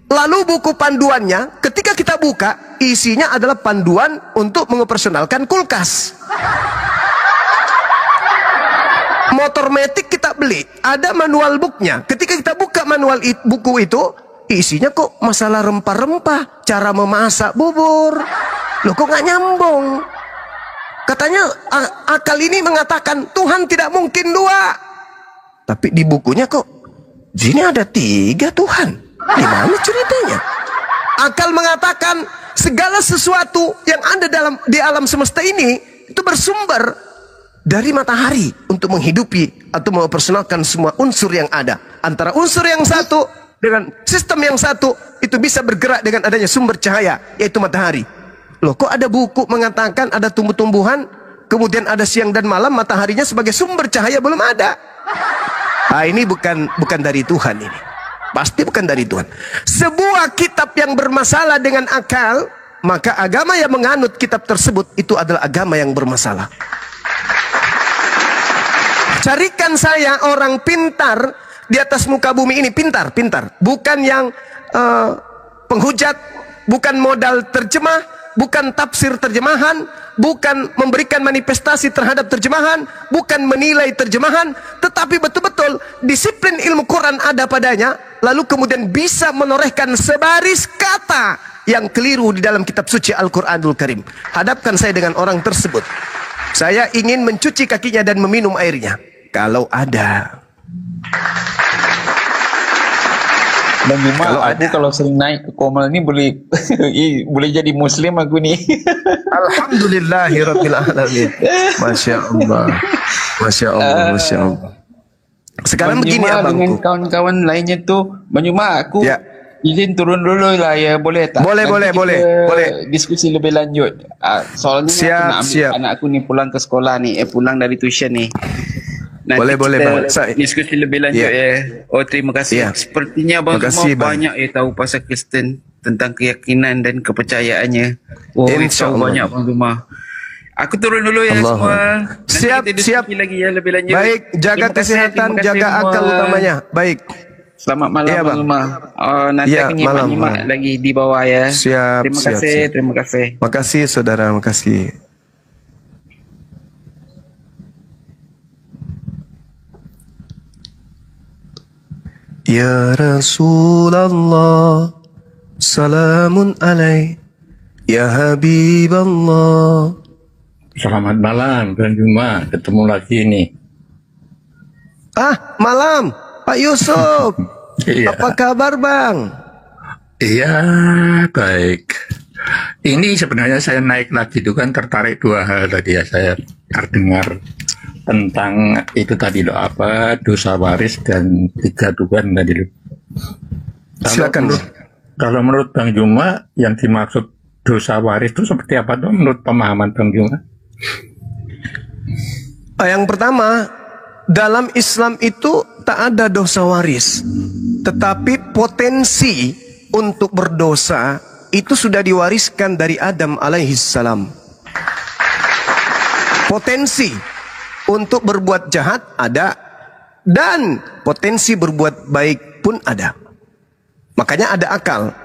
lalu buku panduannya ketika kita buka isinya adalah panduan untuk mengoperasionalkan kulkas. Motor metik kita beli, ada manual booknya. Ketika kita buka manual buku itu, isinya kok masalah rempah-rempah, cara memasak bubur. Loh kok nggak nyambung? Katanya akal ini mengatakan Tuhan tidak mungkin dua. Tapi di bukunya kok sini ada 3 Tuhan. Di mana ceritanya? Akal mengatakan segala sesuatu yang ada di alam semesta ini itu bersumber dari matahari untuk menghidupi atau mempersonalkan semua unsur yang ada. Antara unsur yang satu dengan sistem yang satu itu bisa bergerak dengan adanya sumber cahaya, yaitu matahari. Loh kok ada buku mengatakan ada tumbuh-tumbuhan, kemudian ada siang dan malam, mataharinya sebagai sumber cahaya belum ada. Ini bukan dari Tuhan ini. Pasti bukan dari Tuhan. Sebuah kitab yang bermasalah dengan akal, maka agama yang menganut kitab tersebut itu adalah agama yang bermasalah. Carikan saya orang pintar di atas muka bumi ini, pintar. Bukan yang penghujat, bukan modal terjemah, bukan tafsir terjemahan, bukan memberikan manifestasi terhadap terjemahan, bukan menilai terjemahan, tetapi betul-betul disiplin ilmu Quran ada padanya, lalu kemudian bisa menorehkan sebaris kata yang keliru di dalam kitab suci Al-Quranul Karim. Hadapkan saya dengan orang tersebut. Saya ingin mencuci kakinya dan meminum airnya. Kalau ada. Dan Bima, Kalau aku kalau sering naik ke Komal ini boleh boleh jadi Muslim aku nih. Alhamdulillahirabbil alamin. Masya Allah. Masya Allah, Masya Allah. Sekarang Bang begini Juma dengan abangku. kawan-kawan lainnya tuh, Bang Juma, aku Ya. izin turun dulu lah ya, boleh tak? Boleh, Nanti boleh, kita boleh. diskusi lebih lanjut. Soalnya ni Siap, aku nak ambil siap. anak aku ni pulang ke sekolah ni, pulang dari tuition ni. Nanti Boleh, boleh, kita Bang. diskusi lebih lanjut ya. Oh, terima kasih. Ya. Sepertinya Bang Terima Juma kasih, Bang. banyak tahu pasal Kristen, tentang keyakinan dan kepercayaannya. Oh, Insya tahu Allah. banyak Bang Juma. Aku turun dulu ya Allah. semua. Nanti Siap, kita diskusi siap. lagi ya lebih lanjut. Baik, jaga Terima kasih, kesehatan, terima kasih jaga semua. akal utamanya. Baik. Selamat malam, Iya, Bang. Bang. Nanti Iya, aku malam, nyimak malam. lagi di bawah ya. Siap, Terima siap, kasih, siap. terima kasih. Makasih saudara, makasih. Ya Rasulullah, salamun alaik. Ya Habiballah. Selamat malam, Bang Juma. Ketemu lagi nih. Ah, malam, Pak Yusuf. Iya. Apa kabar, Bang? Iya, baik. Ini sebenarnya saya naik lagi itu kan tertarik dua hal tadi ya. Saya terdengar tentang itu tadi loh, apa dosa waris dan tiga Tuhan tadi loh. Silakan. Kalau menurut Bang Juma yang dimaksud dosa waris itu seperti apa tuh menurut pemahaman Bang Juma? Yang pertama, dalam Islam itu tak ada dosa waris, tetapi potensi untuk berdosa itu sudah diwariskan dari Adam alaihissalam. Potensi untuk berbuat jahat ada, dan potensi berbuat baik pun ada. Makanya ada akal.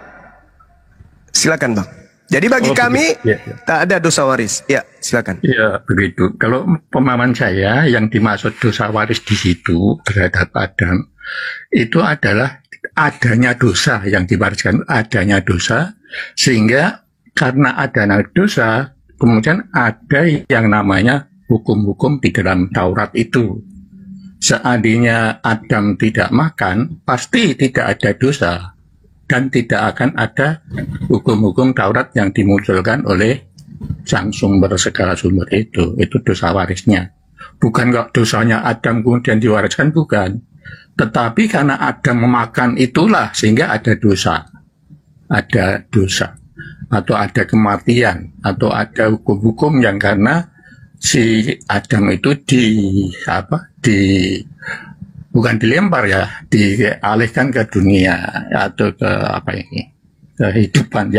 Silakan, Bang. Jadi bagi Oh, kami begitu. Ya, ya. tak ada dosa waris. Ya, silakan. Iya, begitu. Kalau pemahaman saya yang dimaksud dosa waris di situ terhadap Adam itu adalah adanya dosa yang diwariskan, adanya dosa, sehingga karena adanya dosa kemudian ada yang namanya hukum-hukum di dalam Taurat itu. Seandainya Adam tidak makan, pasti tidak ada dosa. Dan tidak akan ada hukum-hukum Taurat yang dimunculkan oleh sang sumber segala sumber itu dosa warisnya. Bukan kok dosanya Adam kemudian diwariskan, bukan. Tetapi karena Adam memakan itulah sehingga ada dosa. Ada dosa. Atau ada kematian. Atau ada hukum-hukum yang karena si Adam itu bukan dilempar ya, dialihkan ke dunia atau ke kehidupan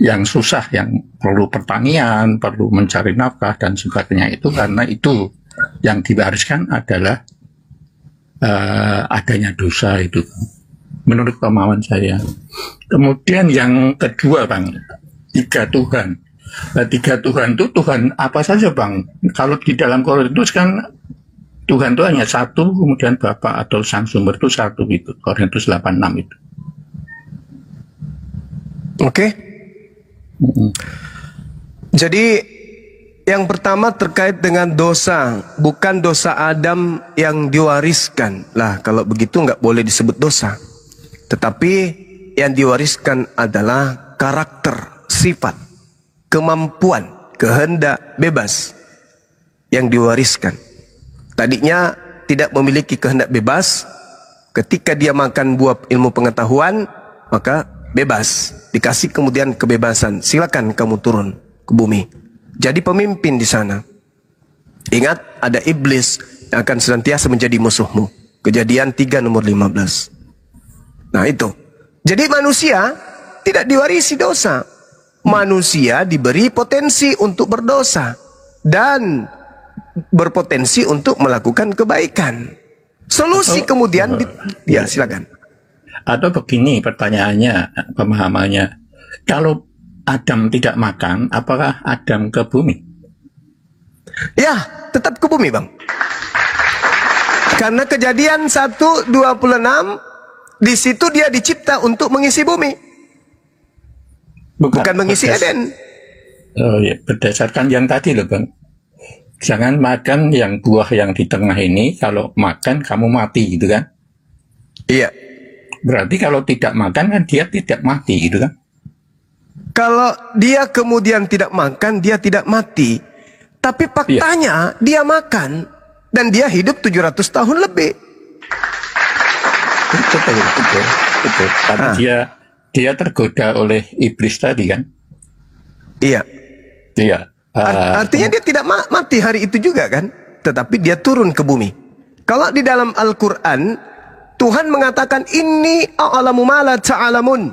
yang susah, yang perlu pertanian, perlu mencari nafkah dan sebagainya. Itu karena itu yang diwariskan adalah adanya dosa itu, menurut pemahaman saya. Kemudian yang kedua, Bang, tiga Tuhan. Nah, tiga Tuhan itu Tuhan apa saja, Bang? Kalau di dalam Korintus kan Tuhan itu hanya satu, kemudian Bapa atau Sang Sumber itu satu, itu Korintus 8:6 itu. Oke. Jadi yang pertama terkait dengan dosa, bukan dosa Adam yang diwariskan. Lah, kalau begitu nggak boleh disebut dosa. Tetapi yang diwariskan adalah karakter, sifat, kemampuan, kehendak bebas yang diwariskan. Tadinya tidak memiliki kehendak bebas, ketika dia makan buah ilmu pengetahuan, maka bebas, dikasih kemudian kebebasan. Silakan kamu turun ke bumi, jadi pemimpin di sana. Ingat, ada iblis yang akan senantiasa menjadi musuhmu. Kejadian 3 nomor 15. Nah itu. Jadi manusia tidak diwarisi dosa. Manusia diberi potensi untuk berdosa dan berpotensi untuk melakukan kebaikan. Solusi kemudian ya silakan. Atau begini pertanyaannya, pemahamannya, kalau Adam tidak makan, apakah Adam ke bumi? Ya, tetap ke bumi, Bang. Karena Kejadian 1:26, di situ dia dicipta untuk mengisi bumi, bukan mengisi Eden. Oh ya, berdasarkan yang tadi loh, Bang. Jangan makan yang buah yang di tengah ini, kalau makan kamu mati gitu kan? Iya. berarti kalau tidak makan kan dia tidak mati gitu kan? Kalau dia kemudian tidak makan, dia tidak mati. Tapi faktanya dia makan dan dia hidup 700 tahun lebih. Betul. Karena dia tergoda oleh iblis tadi kan? Iya. Iya. Artinya dia tidak mati hari itu juga kan? Tetapi dia turun ke bumi. Kalau di dalam Al-Quran, Tuhan mengatakan, Inni a'lamu ma la ta'lamun.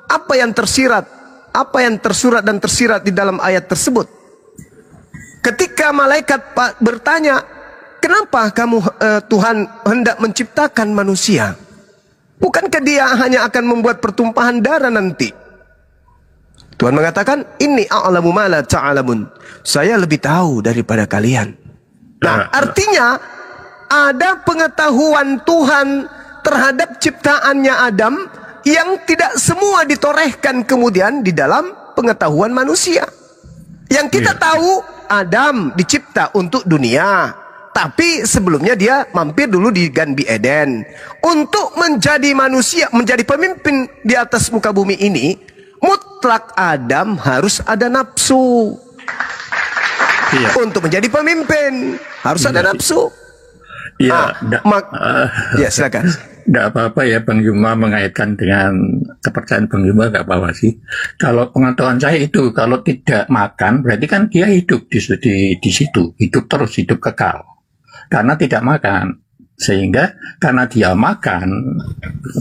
Apa yang tersirat, apa yang tersurat dan tersirat di dalam ayat tersebut. Ketika malaikat bertanya, kenapa kamu Tuhan hendak menciptakan manusia? Bukankah dia hanya akan membuat pertumpahan darah nanti? Tuhan mengatakan, Inni a'lamu ma la ta'lamun. Saya lebih tahu daripada kalian. Nah, artinya ada pengetahuan Tuhan terhadap ciptaannya Adam yang tidak semua ditorehkan kemudian di dalam pengetahuan manusia. Yang kita tahu, Adam dicipta untuk dunia. Tapi sebelumnya dia mampir dulu di Ganbi Eden. Untuk menjadi manusia, menjadi pemimpin di atas muka bumi ini, mutlak Adam harus ada nafsu. Untuk menjadi pemimpin harus ada nafsu. Ya silakan. Tidak apa-apa ya Bang Yuma mengaitkan dengan kepercayaan Bang Yuma, nggak apa-apa sih. Kalau pengetahuan saya itu, kalau tidak makan berarti kan dia hidup di situ, hidup terus, hidup kekal. Karena tidak makan, sehingga karena dia makan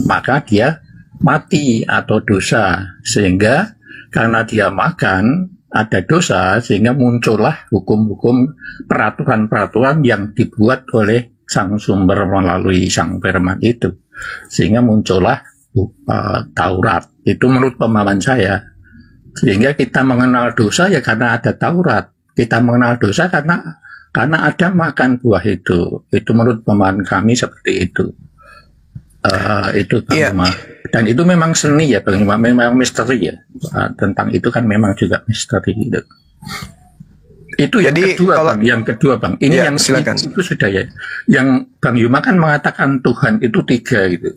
maka dia mati atau dosa, sehingga karena dia makan ada dosa, sehingga muncullah hukum-hukum peraturan-peraturan yang dibuat oleh sang sumber melalui sang firman itu, sehingga muncullah Taurat. Itu menurut pemahaman saya. Sehingga kita mengenal dosa ya karena ada Taurat. Kita mengenal dosa karena ada makan buah itu. Itu menurut pemahaman kami seperti itu. Itu dan itu memang seni ya Bang, memang misteri ya. Tentang itu kan memang juga misteri gitu. Itu yang kedua bang. Ini yang silakan. Itu sudah ya. Yang Bang Yuma kan mengatakan Tuhan itu 3 gitu.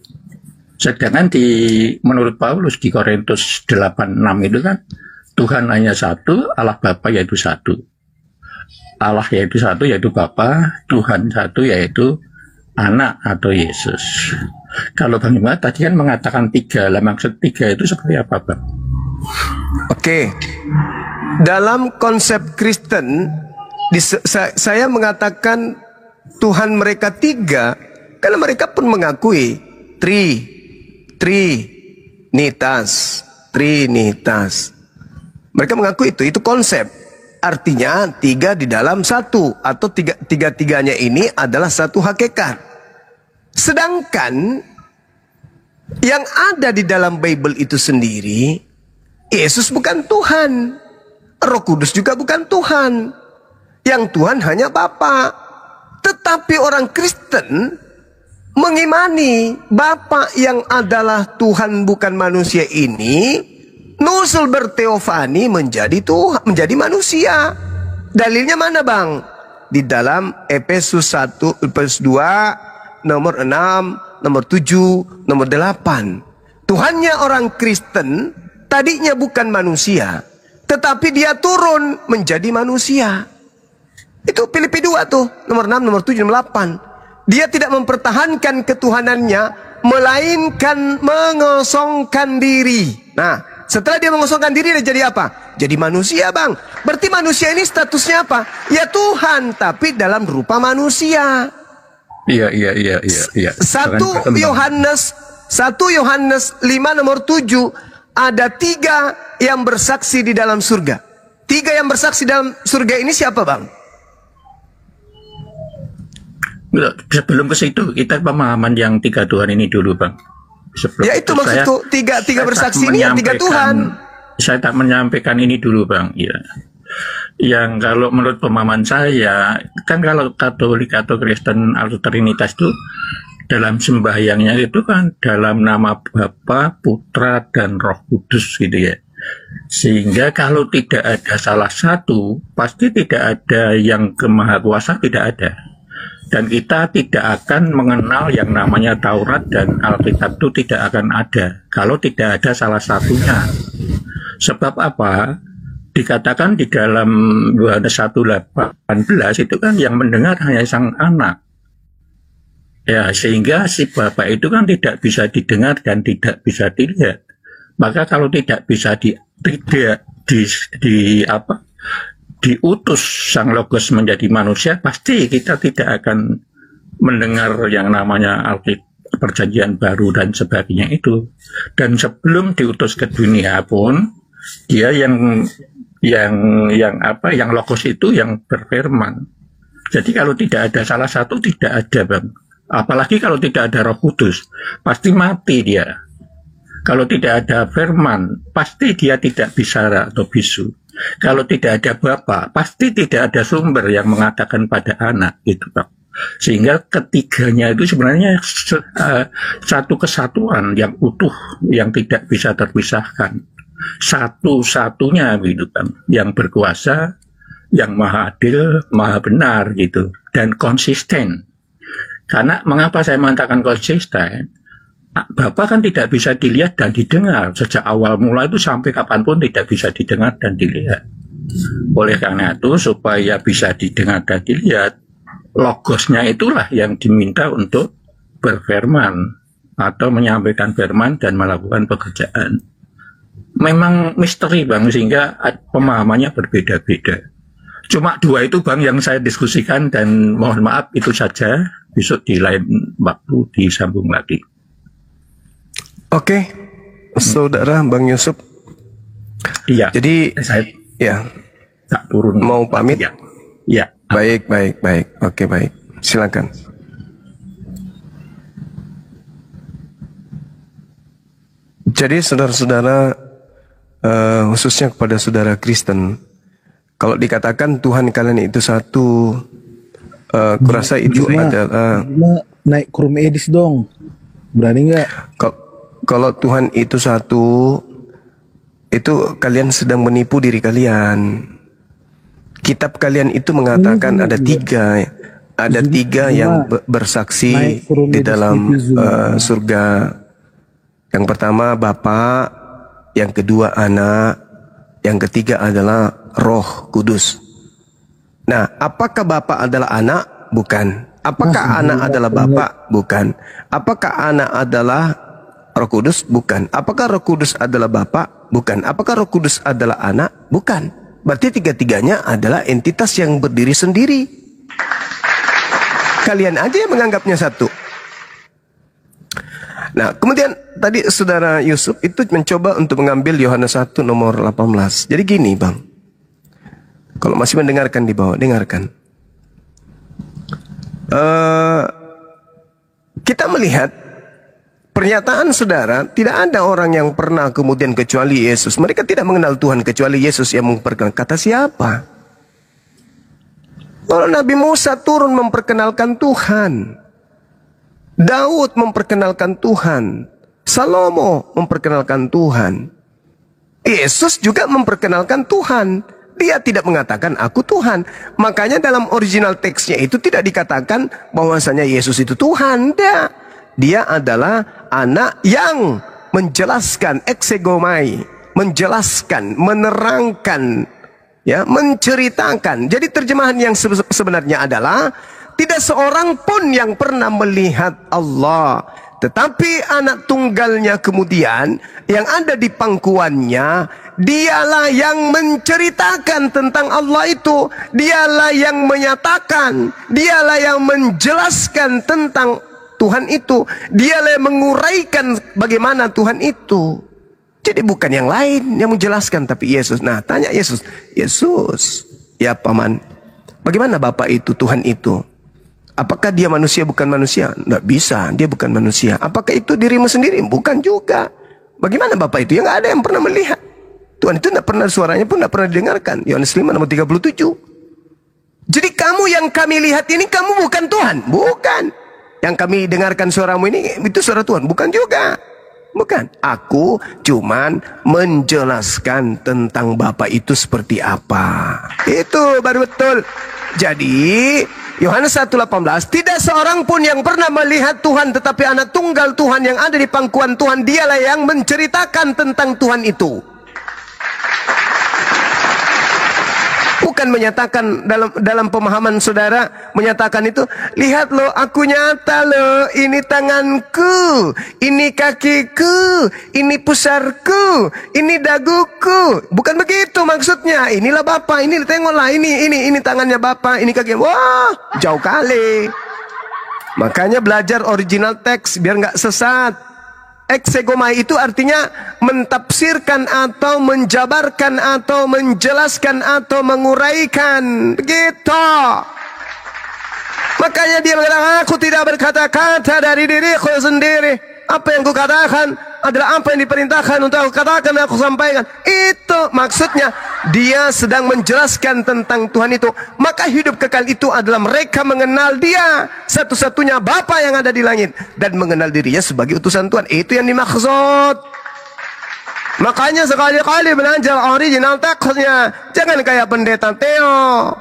Sedangkan menurut Paulus di Korintus 8:6 itu kan Tuhan hanya satu, Allah Bapa yaitu satu. Allah yaitu satu yaitu Bapa, Tuhan satu yaitu Anak atau Yesus. Kalau Bang Yuma tadi kan mengatakan 3, lah maksud 3 itu seperti apa Bang? Oke. Dalam konsep Kristen, saya mengatakan Tuhan mereka 3, karena mereka pun mengakui Trinitas. Mereka mengakui itu konsep. Artinya 3 di dalam 1, atau tiga-tiganya ini adalah satu hakikat. Sedangkan yang ada di dalam Bible itu sendiri, Yesus bukan Tuhan, Roh Kudus juga bukan Tuhan. Yang Tuhan hanya Bapa. Tetapi orang Kristen mengimani Bapa yang adalah Tuhan bukan manusia ini nusul berteofani menjadi Tuhan, menjadi manusia. Dalilnya mana Bang? Di dalam Efesus 1, Efesus 2, nomor 6, nomor 7, nomor 8. Tuhannya orang Kristen tadinya bukan manusia, tetapi dia turun menjadi manusia. Itu Filipi 2 tuh, nomor 6, nomor 7, nomor 8. Dia tidak mempertahankan ketuhanannya, melainkan mengosongkan diri. Nah, setelah dia mengosongkan diri, dia jadi apa? Jadi manusia Bang. Berarti manusia ini statusnya apa? Ya Tuhan, tapi dalam rupa manusia. Iya. 1 Yohanes 5 nomor 7. Ada 3 yang bersaksi di dalam surga. 3 yang bersaksi dalam surga ini siapa Bang? Sebelum ke situ, kita pemahaman yang 3 Tuhan ini dulu Bang. Ya itu maksudku, tiga bersaksi ini ya 3 Tuhan. Saya tak menyampaikan ini dulu Bang. Ya. Yang kalau menurut pemahaman saya, kan kalau Katolik atau Kristen atau Trinitas itu dalam sembahyangnya itu kan dalam nama Bapa, Putra, dan Roh Kudus gitu ya. Sehingga kalau tidak ada salah satu, pasti tidak ada yang Maha Kuasa, tidak ada. Dan kita tidak akan mengenal yang namanya Taurat dan Alkitab itu tidak akan ada kalau tidak ada salah satunya. Sebab apa? Dikatakan di dalam Yohanes 1:18 itu kan yang mendengar hanya sang anak. Ya, sehingga si bapak itu kan tidak bisa didengar dan tidak bisa dilihat. Maka kalau tidak bisa diutus sang Logos menjadi manusia, pasti kita tidak akan mendengar yang namanya Alkitab, Perjanjian Baru dan sebagainya itu. Dan sebelum diutus ke dunia pun, dia yang Logos itu yang berfirman. Jadi kalau tidak ada salah satu, tidak ada, Bang. Apalagi kalau tidak ada Roh Kudus, pasti mati dia. Kalau tidak ada firman, pasti dia tidak bicara atau bisu. Kalau tidak ada Bapa, pasti tidak ada sumber yang mengatakan pada anak, gitu, Pak. Sehingga ketiganya itu sebenarnya satu kesatuan yang utuh, yang tidak bisa terpisahkan. Satu-satunya, gitu, Bang, yang berkuasa, yang maha adil, maha benar, gitu, dan konsisten. Karena mengapa saya mengatakan konsisten? Bapa kan tidak bisa dilihat dan didengar sejak awal mula itu sampai kapanpun tidak bisa didengar dan dilihat. Oleh karena itu supaya bisa didengar dan dilihat, Logosnya itulah yang diminta untuk berfirman atau menyampaikan firman dan melakukan pekerjaan. Memang misteri, Bang, sehingga pemahamannya berbeda-beda. Cuma dua itu, Bang, yang saya diskusikan, dan mohon maaf itu saja. Besok di lain waktu disambung lagi. Oke, Saudara Bang Yusuf. Iya. Jadi saya tak turun. Mau pamit? Ya. Baik. Oke, baik. Silakan. Jadi saudara-saudara, khususnya kepada saudara Kristen, kalau dikatakan Tuhan kalian itu satu, kurasa itu adalah naik ke room edis dong. Berani nggak? Kalau Tuhan itu satu, itu kalian sedang menipu diri kalian. Kitab kalian itu mengatakan ada tiga. Ada tiga yang bersaksi di dalam surga. Yang pertama Bapa, yang kedua Anak, yang ketiga adalah Roh Kudus. Nah, apakah Bapa adalah Anak? Bukan. Apakah Anak adalah Bapa? Bukan. Apakah Anak adalah Roh Kudus? Bukan. Apakah Roh Kudus adalah Bapa? Bukan. Apakah Roh Kudus adalah Anak? Bukan. Berarti tiga-tiganya adalah entitas yang berdiri sendiri. Kalian aja yang menganggapnya satu. Nah, kemudian tadi saudara Yusuf itu mencoba untuk mengambil Yohanes 1 nomor 18. Jadi gini, Bang. Kalau masih mendengarkan di bawah, dengarkan. Kita melihat pernyataan saudara, tidak ada orang yang pernah kemudian kecuali Yesus. Mereka tidak mengenal Tuhan kecuali Yesus yang memperkenalkan. Kata siapa? Kalau Nabi Musa turun memperkenalkan Tuhan, Daud memperkenalkan Tuhan, Salomo memperkenalkan Tuhan, Yesus juga memperkenalkan Tuhan. Dia tidak mengatakan aku Tuhan. Makanya dalam original teksnya itu tidak dikatakan bahwasanya Yesus itu Tuhan. Dia adalah anak yang menjelaskan, exegomai, menjelaskan, menerangkan, ya, menceritakan. Jadi terjemahan yang sebenarnya adalah tidak seorang pun yang pernah melihat Allah, tetapi anak tunggalnya kemudian yang ada di pangkuannya, dialah yang menceritakan tentang Allah itu. Dialah yang menyatakan, dialah yang menjelaskan tentang Tuhan itu. Dialah yang menguraikan bagaimana Tuhan itu. Jadi bukan yang lain yang menjelaskan, tapi Yesus. Nah, tanya Yesus, Yesus, ya Paman, bagaimana Bapa itu, Tuhan itu? Apakah dia manusia bukan manusia? Tidak bisa, dia bukan manusia. Apakah itu dirimu sendiri? Bukan juga. Bagaimana Bapa itu? Ya nggak ada yang pernah melihat. Tuhan itu tidak pernah, suaranya pun tidak pernah didengarkan. Yohanes 5 nomor 37. Jadi kamu yang kami lihat ini, kamu bukan Tuhan. Bukan. Yang kami dengarkan suaramu ini, itu suara Tuhan. Bukan juga. Bukan. Aku cuman menjelaskan tentang Bapa itu seperti apa. Itu baru betul. Jadi Yohanes 1:18, tidak seorang pun yang pernah melihat Tuhan, tetapi anak tunggal Tuhan yang ada di pangkuan Tuhan, dialah yang menceritakan tentang Tuhan itu. Bukan menyatakan dalam pemahaman saudara, menyatakan itu, lihat loh, aku nyata loh, ini tanganku, ini kakiku, ini pusarku, ini daguku. Bukan begitu maksudnya. Inilah Bapa, ini tengoklah, ini tangannya Bapa, ini kakinya. Wah, jauh kali. Makanya belajar original teks biar nggak sesat. Eksegomai itu artinya mentafsirkan atau menjabarkan atau menjelaskan atau menguraikan. Begitu. Makanya dia mengatakan, aku tidak berkata-kata dari diriku sendiri. Apa yang kukatakan adalah apa yang diperintahkan untuk aku katakan dan aku sampaikan. Itu maksudnya. Dia sedang menjelaskan tentang Tuhan itu. Maka hidup kekal itu adalah mereka mengenal Dia, satu-satunya Bapa yang ada di langit, dan mengenal dirinya sebagai utusan Tuhan. Itu yang dimaksud. Makanya sekali-kali belajar original teksnya. Jangan kayak pendeta Theo.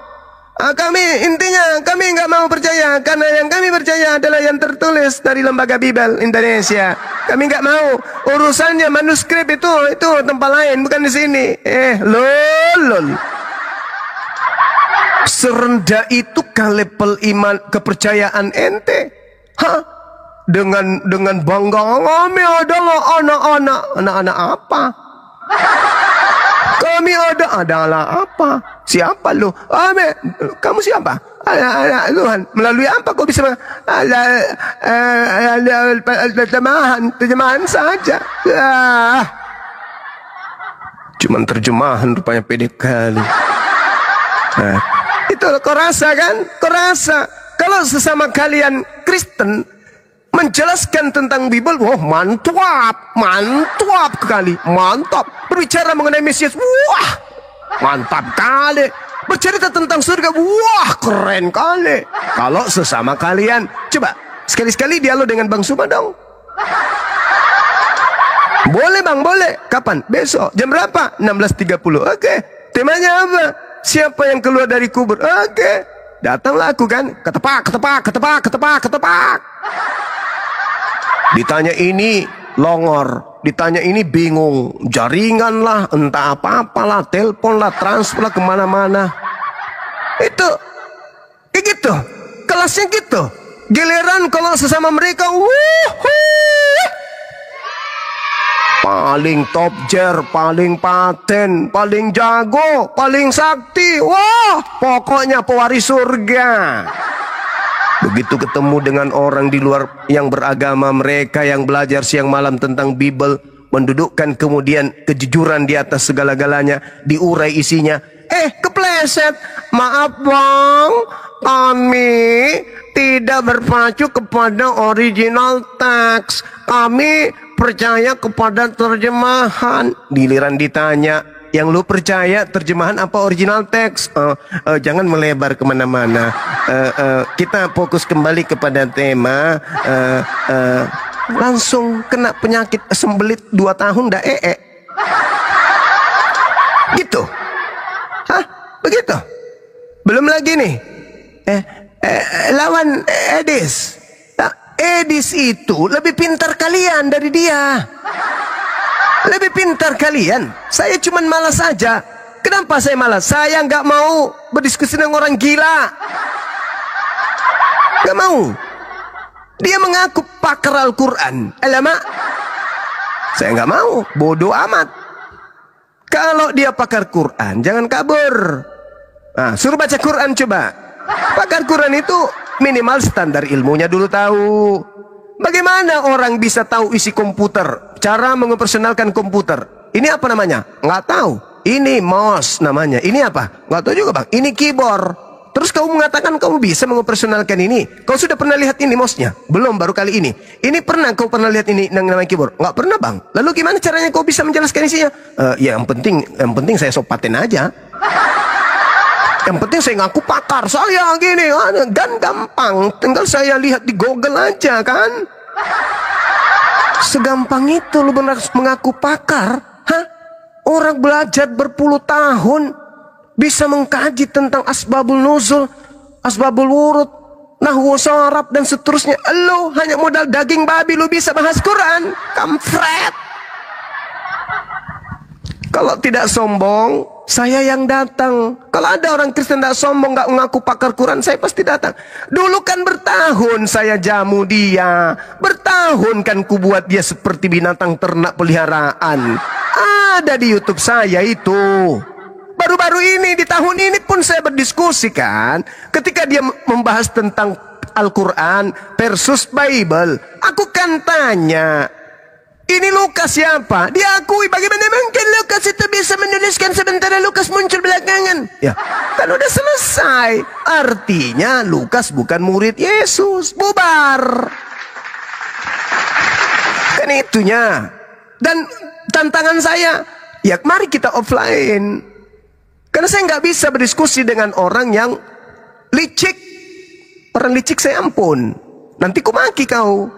Kami nggak mau percaya, karena yang kami percaya adalah yang tertulis dari Lembaga Bibel Indonesia. Kami nggak mau. Urusannya manuskrip itu tempat lain, bukan di sini. Lol. Serendah itu level iman kepercayaan ente? Hah? Dengan bangga, kami adalah anak-anak apa? Kami adalah apa? Siapa lu? Kamu siapa? Anak Tuhan. Melalui apa kau bisa terjemahan saja? Cuman terjemahan rupanya pede kali. Itu kau rasa kan? Kau rasa kalau sesama kalian Kristen menjelaskan tentang Bible, wah mantap kali, mantap. Berbicara mengenai Mesias, wah mantap kali. Bercerita tentang surga, wah keren kali. Kalau sesama kalian, coba sekali-sekali dialog dengan Bang Suma dong. Boleh Bang, boleh. Kapan? Besok. Jam berapa? 16.30. Oke. Temanya apa? Siapa yang keluar dari kubur? Oke. Datanglah aku kan. Ketepak. Ditanya ini longor, ditanya ini bingung, jaringan lah, entah apa-apalah, telepon lah, transfer lah kemana-mana. Itu kayak gitu, kelasnya gitu. Giliran kalau sesama mereka, paling top jar, paling paten, paling jago, paling sakti, wah pokoknya pewaris surga. Begitu ketemu dengan orang di luar yang beragama, mereka yang belajar siang malam tentang Bible, mendudukkan kemudian kejujuran di atas segala-galanya, diurai isinya. Kepleset. Maaf Bang, kami tidak berpacu kepada original teks. Kami percaya kepada terjemahan. Giliran ditanya, yang lu percaya terjemahan apa original teks? Jangan melebar kemana-mana. Kita fokus kembali kepada tema. Langsung kena penyakit sembelit 2 tahun dah gitu. Hah? Begitu? Belum lagi nih. Lawan Edis. Edis itu lebih pintar kalian dari dia. Lebih pintar kalian. Saya cuman malas saja. Kenapa saya malas? Saya nggak mau berdiskusi dengan orang gila. Nggak mau. Dia mengaku pakar Al-Quran. Alamak. Saya nggak mau. Bodoh amat. Kalau dia pakar Quran, jangan kabur. Nah, suruh baca Quran coba. Pakar Quran itu minimal standar ilmunya dulu tahu. Bagaimana orang bisa tahu isi komputer? Cara mengoperasionalkan komputer. Ini apa namanya? Nggak tahu. Ini mouse namanya. Ini apa? Nggak tahu juga Bang. Ini keyboard. Terus kamu mengatakan kamu bisa mengoperasionalkan ini. Kau sudah pernah lihat ini mouse-nya? Belum, baru kali ini. Ini pernah kau pernah lihat ini yang namanya keyboard? Nggak pernah Bang. Lalu gimana caranya kau bisa menjelaskan isinya? Ya yang penting saya sopatin aja. Yang penting saya ngaku pakar. Saya gini kan gampang. Tinggal saya lihat di Google aja kan. Segampang itu lu mengaku pakar? Hah? Orang belajar berpuluh tahun bisa mengkaji tentang asbabul nuzul, asbabul wurud, nahwu sharaf dan seterusnya. Lu hanya modal daging babi lu bisa bahas Quran, kampret. Kalau tidak sombong, saya yang datang. Kalau ada orang Kristen tidak sombong, nggak mengaku pakar Quran, saya pasti datang. Dulu kan bertahun saya jamu dia, bertahun kan ku buat dia seperti binatang ternak peliharaan. Ada di YouTube saya itu. Baru-baru ini, di tahun ini pun saya berdiskusi kan, ketika dia membahas tentang Al-Quran versus Bible. Aku kan tanya, ini Lukas siapa? Diakui, bagaimana mungkin Lukas itu bisa menuliskan sementara Lukas muncul belakangan? Ya, kan udah selesai. Artinya Lukas bukan murid Yesus, bubar. Kan itunya. Dan tantangan saya, ya mari kita offline. Karena saya nggak bisa berdiskusi dengan orang yang licik. Orang licik saya ampun, nanti ku maki kau.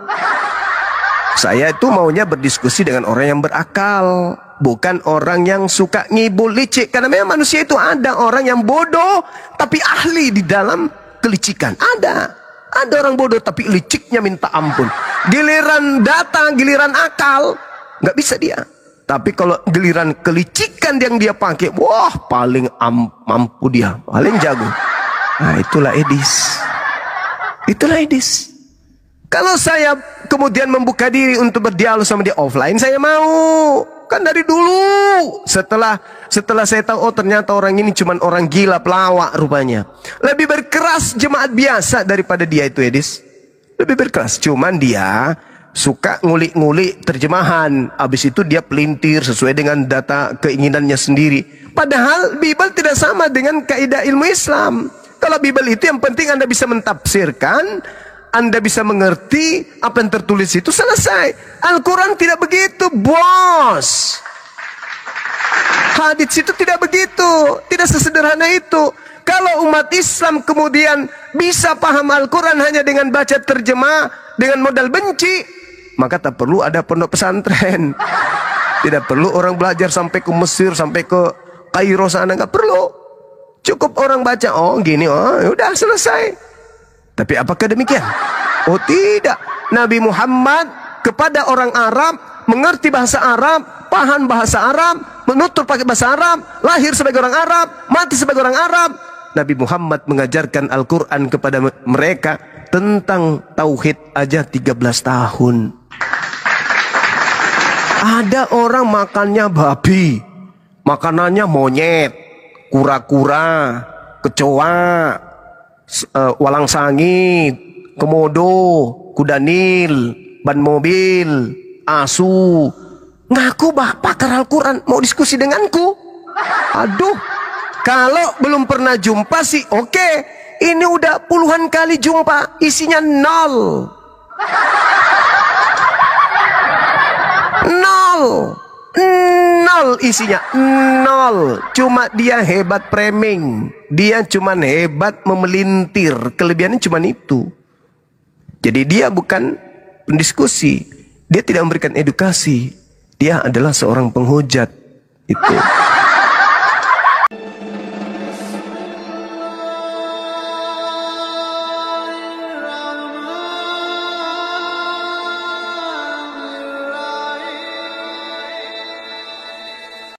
Saya itu maunya berdiskusi dengan orang yang berakal, bukan orang yang suka ngibul licik. Karena memang manusia itu ada orang yang bodoh tapi ahli di dalam kelicikan. Ada orang bodoh tapi liciknya minta ampun. Giliran data, giliran akal, nggak bisa dia. Tapi kalau giliran kelicikan yang dia pakai, wah paling mampu dia, paling jago. Nah itulah Edis. Itulah Edis. Kalau saya kemudian membuka diri untuk berdialog sama dia offline, saya mau. Kan dari dulu. Setelah saya tahu, oh ternyata orang ini cuma orang gila pelawak rupanya. Lebih berkeras jemaat biasa daripada dia itu Edis. Lebih berkeras. Cuman dia suka ngulik-ngulik terjemahan. Habis itu dia pelintir sesuai dengan data keinginannya sendiri. Padahal Bible tidak sama dengan kaidah ilmu Islam. Kalau Bible itu yang penting Anda bisa mentafsirkan, Anda bisa mengerti apa yang tertulis itu, selesai. Al-Quran tidak begitu, bos. Hadits itu tidak begitu, tidak sesederhana itu. Kalau umat Islam kemudian bisa paham Al-Quran hanya dengan baca terjemah, dengan modal benci, maka tak perlu ada pondok pesantren. Tidak perlu orang belajar sampai ke Mesir, sampai ke Kairo sana, nggak perlu. Cukup orang baca, oh gini, oh udah selesai. Tapi apakah demikian? Oh tidak. Nabi Muhammad kepada orang Arab, mengerti bahasa Arab, paham bahasa Arab, menutur pakai bahasa Arab, lahir sebagai orang Arab, mati sebagai orang Arab. Nabi Muhammad mengajarkan Al-Quran kepada mereka tentang tauhid aja 13 tahun. Ada orang makannya babi, makanannya monyet, kura-kura, kecoa, walang sangit, komodo, kuda nil, ban mobil, asu. Ngaku pakar Al-Quran, mau diskusi denganku? Aduh, kalau belum pernah jumpa sih oke. Ini udah puluhan kali jumpa, isinya nol. Nol isinya, nol. Cuma dia hebat framing, dia cuma hebat memelintir. Kelebihannya cuma itu. Jadi dia bukan pendiskusi, dia tidak memberikan edukasi, dia adalah seorang penghujat. Itu